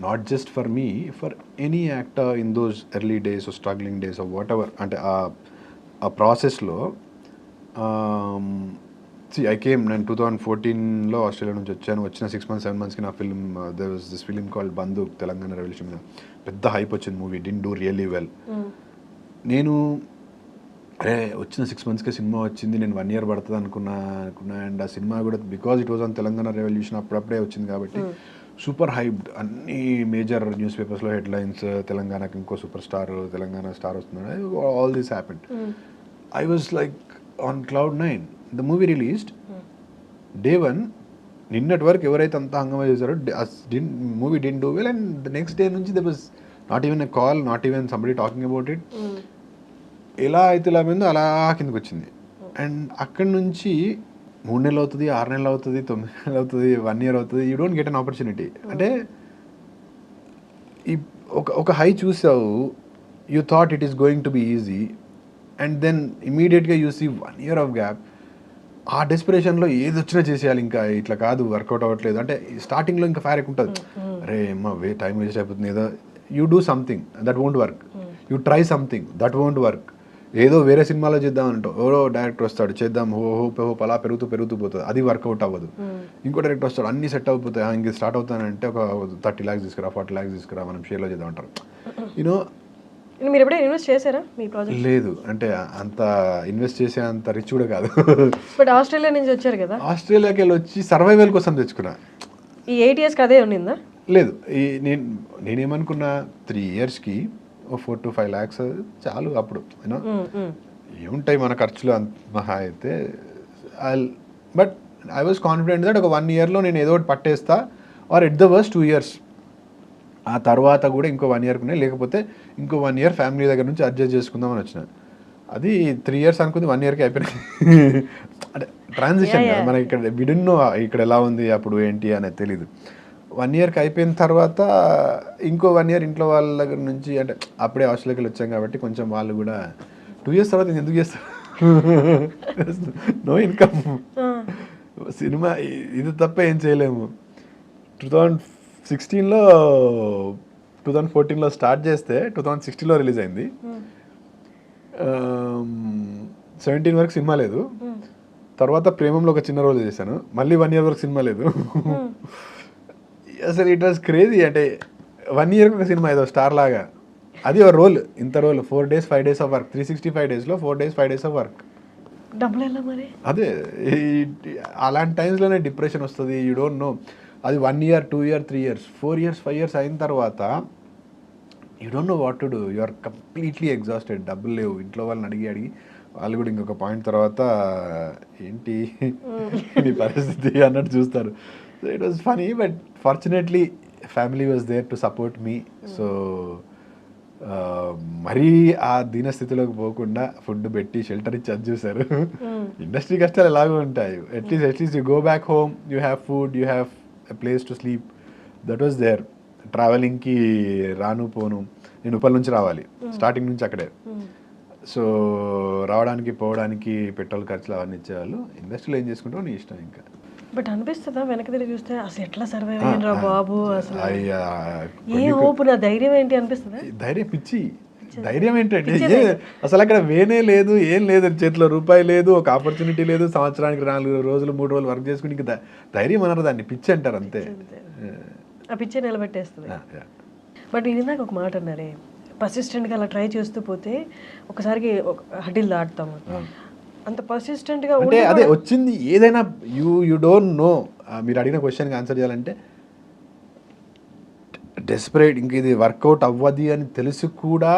B: not just for me, for any actor in those early days or struggling days or whatever, అంటే ఆ ప్రాసెస్లో ఐ కేమ్, నేను 2014లో ఆస్ట్రేలియా నుంచి వచ్చాను. వచ్చిన 6 months 7 monthsకి నా film, there was this film called Bandook, Telangana revolution మీద పెద్ద హైప్ వచ్చింది movie, did do really well. నేను అరే వచ్చిన 6 monthsకే సినిమా వచ్చింది, నేను 1 year పడుతుంది అనుకున్నా. అండ్ ఆ సినిమా కూడా because it was on Telangana revolution అప్పుడప్పుడే వచ్చింది కాబట్టి సూపర్ హైప్డ్, అన్ని మేజర్ న్యూస్ పేపర్స్లో హెడ్లైన్స్, తెలంగాణకి ఇంకో సూపర్ స్టార్, తెలంగాణ స్టార్ వస్తున్నాడు, all this happened. I was like on cloud 9. The movie released day 1, నిన్నటి వరకు ఎవరైతే అంతా హంగమా చేశారో movie didn't do well. And the next day నుంచి there was not even a call, not even somebody talking about it. ఎలా అయితే ఇలా పోయిందో అలా కిందకి వచ్చింది. అండ్ అక్కడి నుంచి 3 నెలలు అవుతుంది, 6 నెలలు అవుతుంది, 9 నెలలు అవుతుంది, 1 year అవుతుంది, you don't get an opportunity. అంటే ఈ ఒక హై చూసావు, you thought it is going to be easy, and then ఇమీడియట్గా you see 1 year of gap. ఆ డెస్పిరేషన్లో ఏది వచ్చినా చేసేయాలి, ఇంకా ఇట్లా కాదు, వర్కౌట్ అవ్వట్లేదు అంటే స్టార్టింగ్లో ఇంకా ఫైర్ ఎక్కువ ఉంటుంది. అరే అమ్మ టైం వేస్ట్ అయిపోతుంది, ఏదో you do something that won't work, you try something that won't work. ఏదో వేరే సినిమాలో చేద్దామంటావు, ఎవరో డైరెక్టర్ వస్తాడు చేద్దాం, హోప్ అలా పెరుగుతూ పోతుంది, అది వర్కౌట్ అవ్వదు. ఇంకో డైరెక్టర్ వస్తాడు, అన్ని సెట్ అయిపోతాయి, ఇంక స్టార్ట్ అవుతానంటే ఒక 30 lakhs తీసుకురా, 40 lakhs తీసుకురా, మనం షేర్లో చేద్దాం అంటారు. యూనో
A: మీరు ఎప్పుడైనా ఇన్వెస్ట్ చేశారా మీ ప్రాజెక్ట్?
B: లేదు, అంటే అంత ఇన్వెస్ట్ చేసే అంత రిచ్ కూడా కాదు.
A: బట్ ఆస్ట్రేలియా నుంచి వచ్చారు కదా,
B: ఆస్ట్రేలియాకి వెళ్ళి వచ్చి సర్వైవల్ కోసం తెచ్చుకున్నా.
A: ఈ 8 years అదే ఉన్నిందా?
B: లేదు, నేనేమనుకున్నా 3 yearsకి 4 to 5 lakhs చాలు. అప్పుడు యూనో ఏముంటాయి మన ఖర్చులు మహా అయితే. But I was confident that ఒక 1 yearలో నేను ఏదో ఒకటి పట్టేస్తా, or at the worst 2 years. ఆ తర్వాత కూడా ఇంకో 1 year ఉన్నాయి, లేకపోతే ఇంకో 1 year ఫ్యామిలీ దగ్గర నుంచి అడ్జస్ట్ చేసుకుందామని వచ్చిన. అది 3 years అనుకుంది, 1 yearకి అయిపోయినాయి. అంటే ట్రాన్సిషన్ కదా మనకి, ఇక్కడ విడున్నో ఇక్కడ ఎలా ఉంది అప్పుడు ఏంటి అనేది తెలీదు. 1 yearకి అయిపోయిన తర్వాత ఇంకో 1 year ఇంట్లో వాళ్ళ దగ్గర నుంచి, అంటే అప్పుడే ఆస్ట్రేలియాకి వచ్చాం కాబట్టి కొంచెం వాళ్ళు కూడా 2 years తర్వాత ఎందుకు చేస్తారు, నో ఇన్కమ్, సినిమా ఇది తప్ప ఏం చేయలేము. 2014లో స్టార్ట్ చేస్తే 2016లో రిలీజ్ అయింది. 17 వరకు సినిమా లేదు. తర్వాత ప్రేమంలో ఒక చిన్న రోల్ చేశాను, మళ్ళీ 1 year వరకు సినిమా లేదు. అసలు ఇట్ వాజ్ క్రేజీ. అంటే 1 yearకి ఒక సినిమా, ఏదో స్టార్ లాగా, అది ఒక రోల్, ఇంత role, 4 days 5 days of work, 365 daysలో 4 days 5 days ఆఫ్ వర్క్.
A: డబ్బులు ఎలా మరి?
B: అదే అలాంటి టైమ్స్లోనే డిప్రెషన్ వస్తుంది, యూ డోంట్ నో. అది 1 year 2 year 3 years 4 years 5 years అయిన తర్వాత you don't know what to do, you are completely exhausted, డబ్బులు లేవు, ఇంట్లో వాళ్ళని అడిగి వాళ్ళు కూడా ఇంకొక పాయింట్ తర్వాత ఏంటి నీ పరిస్థితి అన్నట్టు చూస్తారు. So it was funny, but fortunately family was there to support me. So మరీ ఆ దీనస్థితిలోకి పోకుండా ఫుడ్ పెట్టి షెల్టర్ ఇచ్చి అది చూసారు. ఇండస్ట్రీ కష్టాలు ఎలాగో ఉంటాయి, at least you go back home, you have food, you have a place to sleep, that was there. ట్రావెలింగ్కి రాను పోను, నేను ఉప్పల్ నుంచి రావాలి, స్టార్టింగ్ నుంచి అక్కడే. సో రావడానికి పోవడానికి పెట్రోల్ ఖర్చులు అవన్నీ ఇచ్చేవాళ్ళు. ఇండస్ట్రీలో ఏం చేసుకుంటావు నీ ఇష్టం. ఇంకా
A: బట్ అనిపిస్తుందా వెనక తిరిగి చూస్తే అసలు ఎట్లా సర్వైవ్ అయ్యారా బాబు, అసలు ఏ హోప్, నా ధైర్యం ఏంటి అనిపిస్తుందా?
B: ధైర్యం పిచ్చి, ధైర్యం ఏంటంటే అసలు అక్కడ వేనే లేదు, ఏం లేదు, చేతిలో రూపాయి లేదు, ఒక ఆపర్చునిటీ లేదు, సంవత్సరానికి 4 రోజులు 3 రోజులు వర్క్ చేసుకుని ఇంకా ధైర్యం అన్నారు, దాన్ని పిచ్చి అంటారు అంతే.
A: ఆ పిచ్చే నిలబెట్టేస్తుంది. బట్ నేను ఇందాక ఒక మాట అన్నారే, పర్సిస్టెంట్గా అలా ట్రై చేస్తూ పోతే ఒకసారికి హడిల్ దాటుతాము, అంత పర్సిస్టెంట్గా
B: అంటే అదే వచ్చింది. ఏదైనా యూ డోంట్ నో, మీరు అడిగిన క్వశ్చన్కి ఆన్సర్ చేయాలంటే డెస్పరేట్, ఇంక ఇది వర్కౌట్ అవ్వది అని తెలిసి కూడా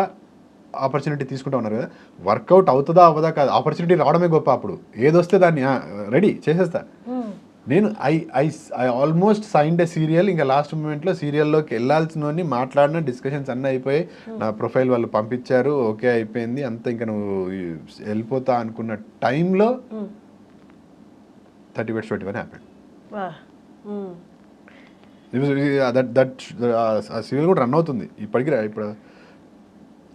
B: ఆపర్చునిటీ తీసుకుంటా ఉన్నారు కదా. వర్కౌట్ అవుతుందా అవ్వదా కాదు, ఆపర్చునిటీ రావడమే గొప్ప. అప్పుడు ఏదొస్తే దాన్ని రెడీ చేసేస్తా. నేను I almost signed a serial, ఇంకా లాస్ట్ మూమెంట్లో సీరియల్లోకి వెళ్ళాల్సినవన్నీ మాట్లాడిన, డిస్కషన్స్ అన్నీ అయిపోయి, నా ప్రొఫైల్ వాళ్ళు పంపించారు, ఓకే అయిపోయింది అంతా, ఇంకా నువ్వు వెళ్ళిపోతా అనుకున్న టైంలో 30 Beds 21 హ్యాపెండ్. ఆ సీరియల్ కూడా రన్ అవుతుంది ఇప్పటికీ. ఇప్పుడు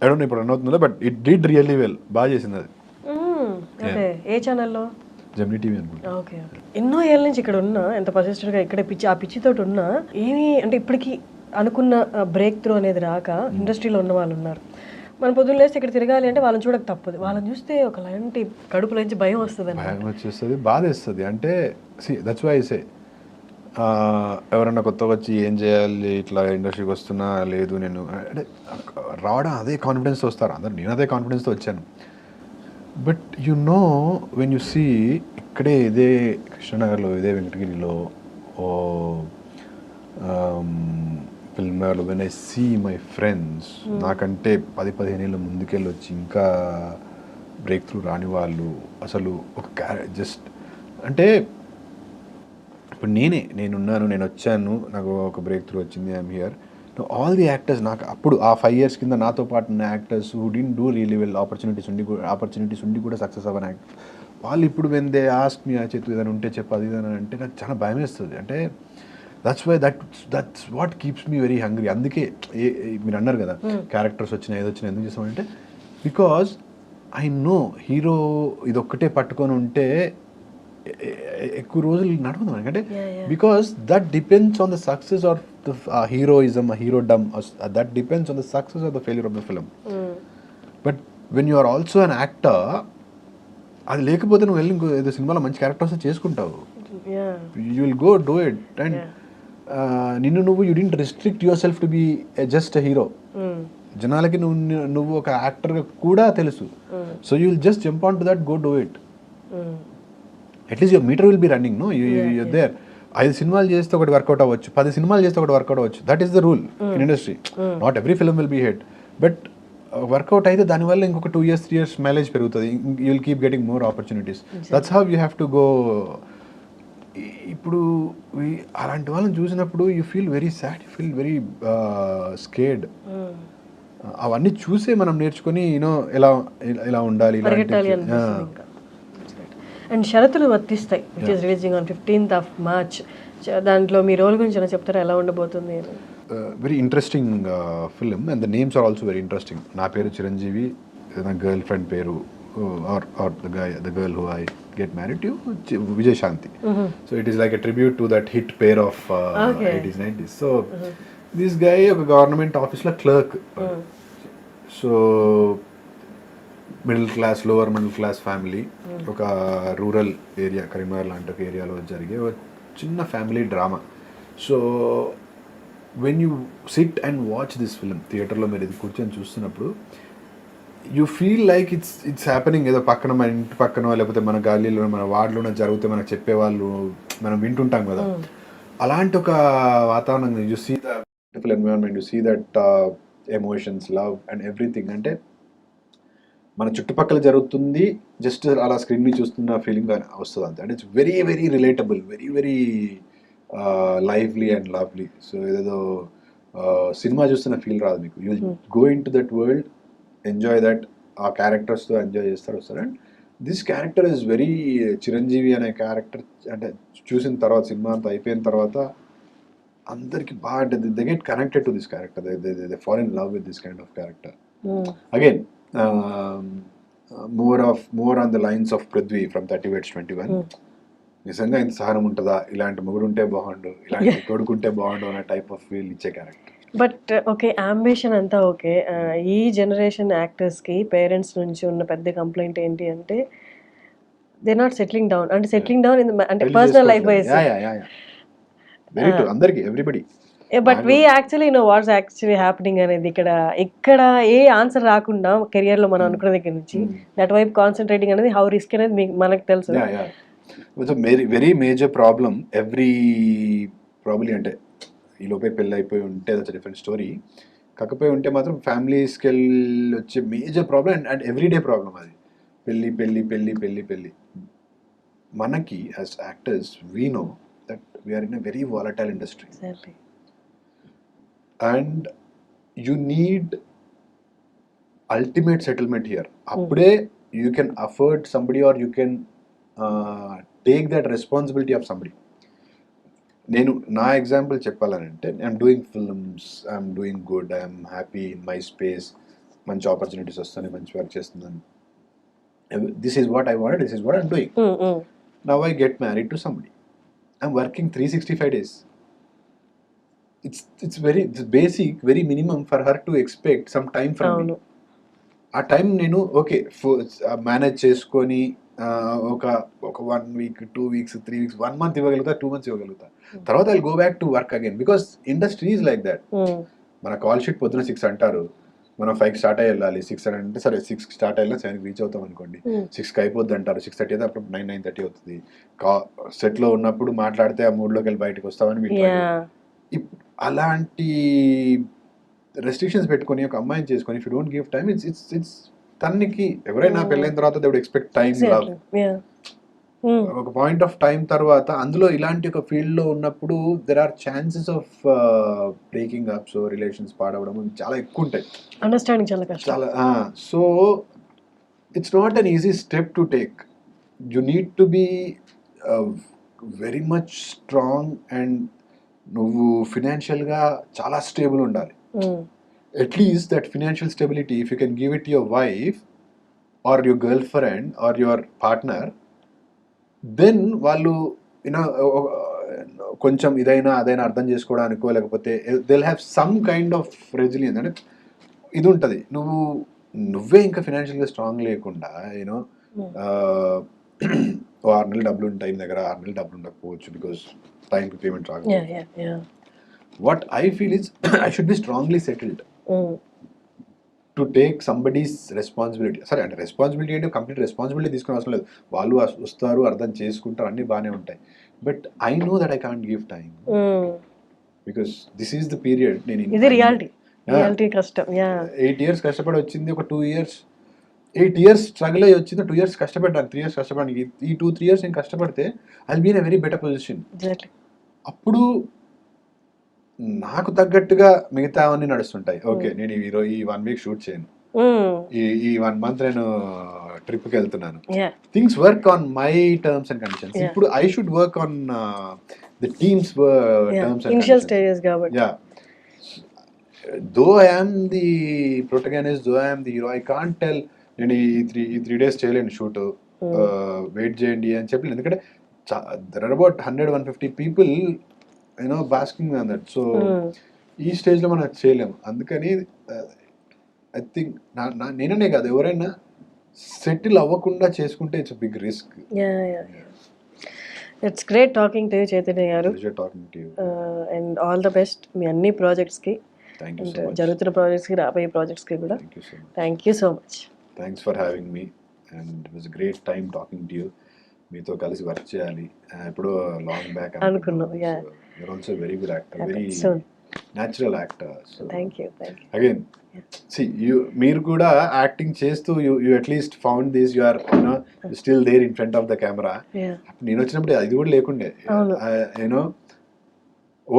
B: ఐ డోంట్ నో ఇప్పుడు రన్ అవుతుందో, but it did really well, బాగా చేసింది అది.
A: ఏ ఛానల్లో?
B: జెమినీ టీవీ అనుకుంటా.
A: Okay okay. ఎన్నో ఏళ్ళ నుంచి ఇక్కడ ఉన్నా, ఎంత పర్సిస్టెంట్గా ఇక్కడ పిచ్చి, ఆ పిచ్చితోటి ఉన్నా ఏమి అంటే ఇప్పటికీ అనుకున్న బ్రేక్ త్రూ అనేది రాక ఇండస్ట్రీలో ఉన్న వాళ్ళు ఉన్నారు. మనం పొద్దున్న లేస్తే ఇక్కడ తిరగాలి అంటే వాళ్ళని చూడక తప్పదు. వాళ్ళని చూస్తే ఒకలాంటి కడుపులోంచి భయం వస్తుంది,
B: భయం వచ్చేస్తుంది, బాధ వేస్తుంది. అంటే దట్స్ వై ఐ సే, ఎవరన్నా కొత్తగా వచ్చి ఏం చేయాలి, ఇట్లా ఇండస్ట్రీకి వస్తున్నా లేదు, నేను అంటే రావడం అదే కాన్ఫిడెన్స్తో వస్తారు అందరు, నేను అదే కాన్ఫిడెన్స్తో వచ్చాను. But you know when you see ఇక్కడే ఇదే కృష్ణనగర్లో, ఇదే వెంకటగిరిలో, ఫిల్మ్లో, when I see my friends నాకంటే 10-15 ఏళ్ళ ముందుకెళ్ళి వచ్చి ఇంకా బ్రేక్ త్రూ రాని వాళ్ళు, అసలు ఒక జస్ట్ అంటే ఇప్పుడు నేనున్నాను, నేను వచ్చాను, నాకు ఒక బ్రేక్ త్రూ వచ్చింది, I'm here. All the actors, నాకు అప్పుడు ఆ 5 years కింద నాతో పాటు ఉన్న actors who didn't do really well, opportunities ఉండి కూడా సక్సెస్ అవ్వని యాక్టర్, వాళ్ళు ఇప్పుడు వెన్ దే ఆస్క్ మీ, ఆ చేతు ఏదైనా ఉంటే చెప్పు, అది ఇదని అంటే నాకు చాలా భయం వేస్తుంది. అంటే that's why that's what keeps me very hungry. అందుకే మీరు అన్నారు కదా క్యారెక్టర్స్ వచ్చినా ఏదో వచ్చినా ఎందుకు చేస్తామంటే, బికాజ్ ఐ నో హీరో ఇదొక్కటే పట్టుకొని ఉంటే ఎక్కువ రోజులు నడవదు మనకంటే, because that depends on the success of the heroism, herodom, that depends on the success of the failure of the film. But when you are also an actor, అది లేకపోతే నువ్వు వెళ్ళి ఇంకో ఏదో సినిమాలో మంచి క్యారెక్టర్స్ చేసుకుంటావు, you will go do it. And నువ్వు you didn't restrict yourself to be just a hero. జనాలకి నువ్వు ఒక యాక్టర్గా కూడా తెలుసు. So you will just jump on to that, go do it. At least your meter will be running, no you're there. 5 సినిమాలు చేస్తే ఒకటి వర్కౌట్ అవ్వచ్చు, 10 సినిమాలు చేస్తే ఒకటి వర్కౌట్ అవ్వచ్చు. That is the rule in industry. Not every film will be hit, but work out అయితే దానివల్ల ఇంకొక 2 years 3 years మైలేజ్ పెరుగుతుంది. You will keep getting more opportunities. That's how you have to go. ఇప్పుడు అలాంటి వాళ్ళని చూసినప్పుడు you feel very sad, you feel very scared. అవన్నీ చూసే మనం నేర్చుకొని యూనో ఎలా ఉండాలి.
A: అండ్ షరతులు వర్తిస్తాయి, which is releasing on 15th of March. దాంట్లో మీ రోల్ గురించి ఏమైనా చెప్తారా, ఎలా ఉండబోతుంది?
B: Very interesting film and the names are also very interesting. నా పేరు చిరంజీవి, నా గర్ల్ ఫ్రెండ్ పేరు or the girl who I get married to, Vijay Shanti. So it is like a tribute to that hit pair of 80s 90s. So this guy ఒక government ఆఫీస్లో clerk. So middle class, lower middle class family, ఒక rural area, Karimnagar లాంటి ఒక ఏరియాలో జరిగే ఒక చిన్న family drama. So when you SIT and watch this film థియేటర్లో మీరు ఇది కూర్చొని చూస్తున్నప్పుడు you feel like it's happening ఏదో పక్కన, మన ఇంటి పక్కన లేకపోతే మన గాలిలో, మన వార్డులోనే జరిగితే మనకు చెప్పేవాళ్ళు మనం వింటుంటాం కదా, అలాంటి ఒక వాతావరణం. You see the beautiful environment, you see that emotions, love and everything. అంటే మన చుట్టుపక్కల జరుగుతుంది జస్ట్ అలా స్క్రీన్ మీద చూస్తున్న ఫీలింగ్ వస్తుంది అంతే. అంటే it's very very relatable, very very lively and lovely. So ఏదేదో సినిమా చూస్తున్న ఫీల్ రాదు మీకు. You go in to that world, enjoy that, ఆ క్యారెక్టర్స్తో ఎంజాయ్ చేస్తారు వస్తారు. And this character is very Chiranjeevi అనే క్యారెక్టర్ అంటే చూసిన తర్వాత సినిమా అంతా అయిపోయిన తర్వాత అందరికి బాగా they get connected to this character, they fall in love with this kind of character. Again more on the lines of Prithvi from 30 Weds 21. నిజంగా ఇంత సహనం ఉంటుందా, ఇలాంటి మొగుడు ఉంటే బాగుండు, ఇలాంటి కొడుకుంటే బాగుండు అనే టైప్ ఆఫ్ ఫీల్ ఇచ్చే క్యారెక్టర్.
A: బట్ ఓకే, అంబిషన్ అంతా ఓకే. ఈ జనరేషన్ యాక్టర్స్కి పేరెంట్స్ నుంచి ఉన్న పెద్ద కంప్లైంట్ ఏంటి అంటే దే నాట్ సెటిలింగ్ డౌన్. అంటే సెటిలింగ్ డౌన్ ఇన్ అంటే personal life wise.
B: Very true, అందరికి everybody.
A: But we actually know what's actually happening అనేది. ఇక్కడ ఏ ఆన్సర్ రాకుండా కెరియర్ లో మనం అనుకున్న దగ్గర నుంచి దట్ వైపు కాన్సన్ట్రేటింగ్ అనేది హౌ రిస్క్ అనేది మనకు తెలుసు.
B: Very very major problem probably అంటే ఈ లోపే పెళ్ళి అయిపోయి ఉంటే దట్స్ డిఫరెంట్ స్టోరీ. కాకపోయి ఉంటే మాత్రం ఫ్యామిలీస్కి వెళ్ళి వచ్చే major problem and everyday problem అది. పెళ్ళి పెళ్ళి పెళ్ళి పెళ్ళి పెళ్ళి. మనకి as actors we know that we are in a very volatile industry and you need ultimate settlement here. అప్పుడే you can afford somebody or you can take that responsibility of somebody. నేను నా ఎగ్జాంపుల్ చెప్పాలనంటే I'm doing films, I'm doing good, I'm happy in my space, మంచి opportunities వస్తున్నాయి, మంచి work చేస్తున్నాను. This is what I wanted, this is what I'm doing. Now I get married to somebody, I'm working 365 days. It's very basic, very minimum for her to expect some time from me. ఆ time నేను okay manage చేసుకొని ఒక 1 week 2 weeks 3 weeks 1 month ఇవ్వగలుగుతా, 2 months ఇవ్వగలుగుతా. తర్వాత I go back to work again because industry is like that. మన call sheet పొద్దున 6 అంటారు, మనం 5 start అయ్యి వెళ్ళాలి. 6 అని అంటే సరే 6 స్టార్ట్ అయ్యినా 7 రీచ్ అవుతాం అనుకోండి. 6కి అయిపోద్ది అంటారు, 6:30 అయితే అప్పుడు 9:30 అవుతుంది. సెట్లో ఉన్నప్పుడు మాట్లాడితే ఆ మూడ్లోకి వెళ్ళి బయటకు వస్తామని మీకు అలాంటి రెస్ట్రిక్షన్స్ పెట్టుకొని ఒక అమ్మాయిని చేసుకొని if you don't give time it's తనకి ఎవరైనా పెళ్ళైన తర్వాత they would expect time, love. ఒక పాయింట్ ఆఫ్ టైం తర్వాత అందులో ఇలాంటి ఒక ఫీల్డ్ లో ఉన్నప్పుడు there are chances of breaking up, so relations పాడవడం చాలా ఎక్కువ ఉంటాయి.
A: అండర్స్టాండింగ్ చాలా కష్టం.
B: చాలా so it's not an easy step to take. You need to be very much strong and నువ్వు ఫినాన్షియల్గా చాలా స్టేబుల్ ఉండాలి. At least that financial stability if you can give it your wife or your girlfriend or your partner, then వాళ్ళు you know కొంచెం ఇదైనా అదైనా అర్థం చేసుకోవడానికో లేకపోతే they have some kind of resilience. అంటే ఇది ఉంటుంది. నువ్వే ఇంకా ఫినాన్షియల్గా స్ట్రాంగ్ లేకుండా యూనో 6 నెలలు డబ్బులు ఉంటాయి దగ్గర, 6 నెలలు డబ్బులు ఉండకపోవచ్చు బికాస్ టైంకి పేమెంట్ రాకపోవచ్చు. What I feel is I should be strongly settled to take somebody's responsibility. సరే అంటే రెస్పాన్సిబిలిటీ అంటే కంప్లీట్ రెస్పాన్సిబిలిటీ తీసుకునే అవసరం లేదు, వాళ్ళు వస్తారు అర్థం చేసుకుంటారు అన్నీ బాగానే ఉంటాయి. But I know that I can't give time because this is the period. నేను 8 years కష్టపడి వచ్చింది, ఒక 2 years 8 years స్ట్రగుల్ అయ్యి వచ్చింది, 2 years కష్టపడ్డాను, 3 years కష్టపడానికి. ఈ 2-3 years నేను కష్టపడితే I will be in a very better position. అప్పుడు నాకు తగ్గట్టుగా మిగతా అవన్నీ నడుస్తుంటాయి. ఓకే నేను ఈ 1 week షూట్ చేయను, ఈ 1 month నేను ట్రిప్కి వెళ్తున్నాను. Things work on my terms and conditions. ఇప్పుడు I should work on the teams terms and conditions. Though I am the protagonist, though I am the hero, I can't tell నేను ఈ 3 days చేయలేను shoot, wait చేయండి అని చెప్పలేను. ఎందుకంటే there are about 100-150 people basking on that. So ఈ స్టేజ్లో మనం చేయలేము. అందుకని ఐ థింక్ నేననే కాదు ఎవరైనా సెటిల్ అవ్వకుండా చేసుకుంటే it's big risk.
A: It's great talking to you Chaitanya garu. And all the best మీ అన్ని ప్రాజెక్ట్స్కి, జరుగుతున్న ప్రాజెక్ట్స్కి, రాబోయే ప్రాజెక్ట్స్కి కూడా. Thank you so much.
B: Thanks for having me and it was great time talking to you. మీతో కలిసి వర్క్ చేయాలి ఎప్పుడో లాంగ్ బ్యాక్ అనుకున్నాం. You're also a very good actor, very natural actor. So
A: thank you.
B: again, see, మీరు కూడా acting చేస్తూ you at least found this, you are still there in front of the camera. నేను వచ్చినప్పుడు ఇది కూడా లేకుండే.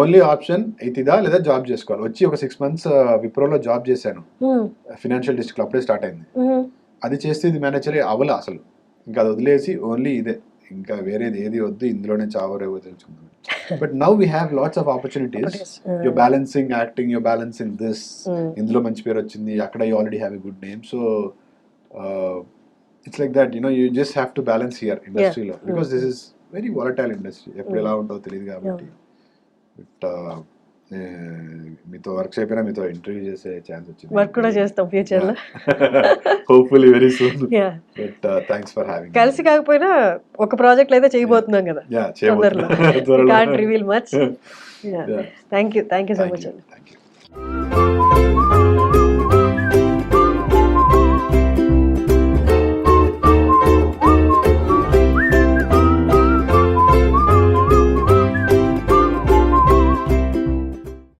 B: Only option ఇదా లేదా జాబ్ చేసుకోవాలి. వచ్చి ఒక 6 months విప్రోలో జాబ్ చేశాను, ఫినాన్షియల్ డిస్ట్రిక్ట్లో, అప్పుడే స్టార్ట్ అయింది. అది చేస్తే ఇది మేనేజర్ అవ్వలే అసలు. ఇంకా అది వదిలేసి ఓన్లీ ఇదే, ఇంకా వేరేది ఏది వద్దు, ఇందులోనే చావరేవో తెలుసుకుందాం. But now we have lots of opportunities. You're balancing acting, you're balancing this. ఇందులో మంచి పేరు వచ్చింది, అక్కడ you already have a good name. So it's like that, you just have to balance here ఇండస్ట్రీలో, because this is very volatile industry. ఎప్పుడు ఎలా ఉంటుందో తెలియదు కాబట్టి. బట్ మీతో వర్క్ అయిపోయినా మీతో ఇంటర్వ్యూ చేసే ఛాన్స్ వచ్చింది.
A: వర్క్ కూడా చేస్తాం ఫ్యూచర్ లో,
B: hopefully very soon. But thanks for having.
A: కలిసి కాకపోయినా ఒక ప్రాజెక్ట్ అయితే చేయబోతున్నాం కదా తొందరలో. Can't reveal much. Thank you so much అండి.
B: Thank you.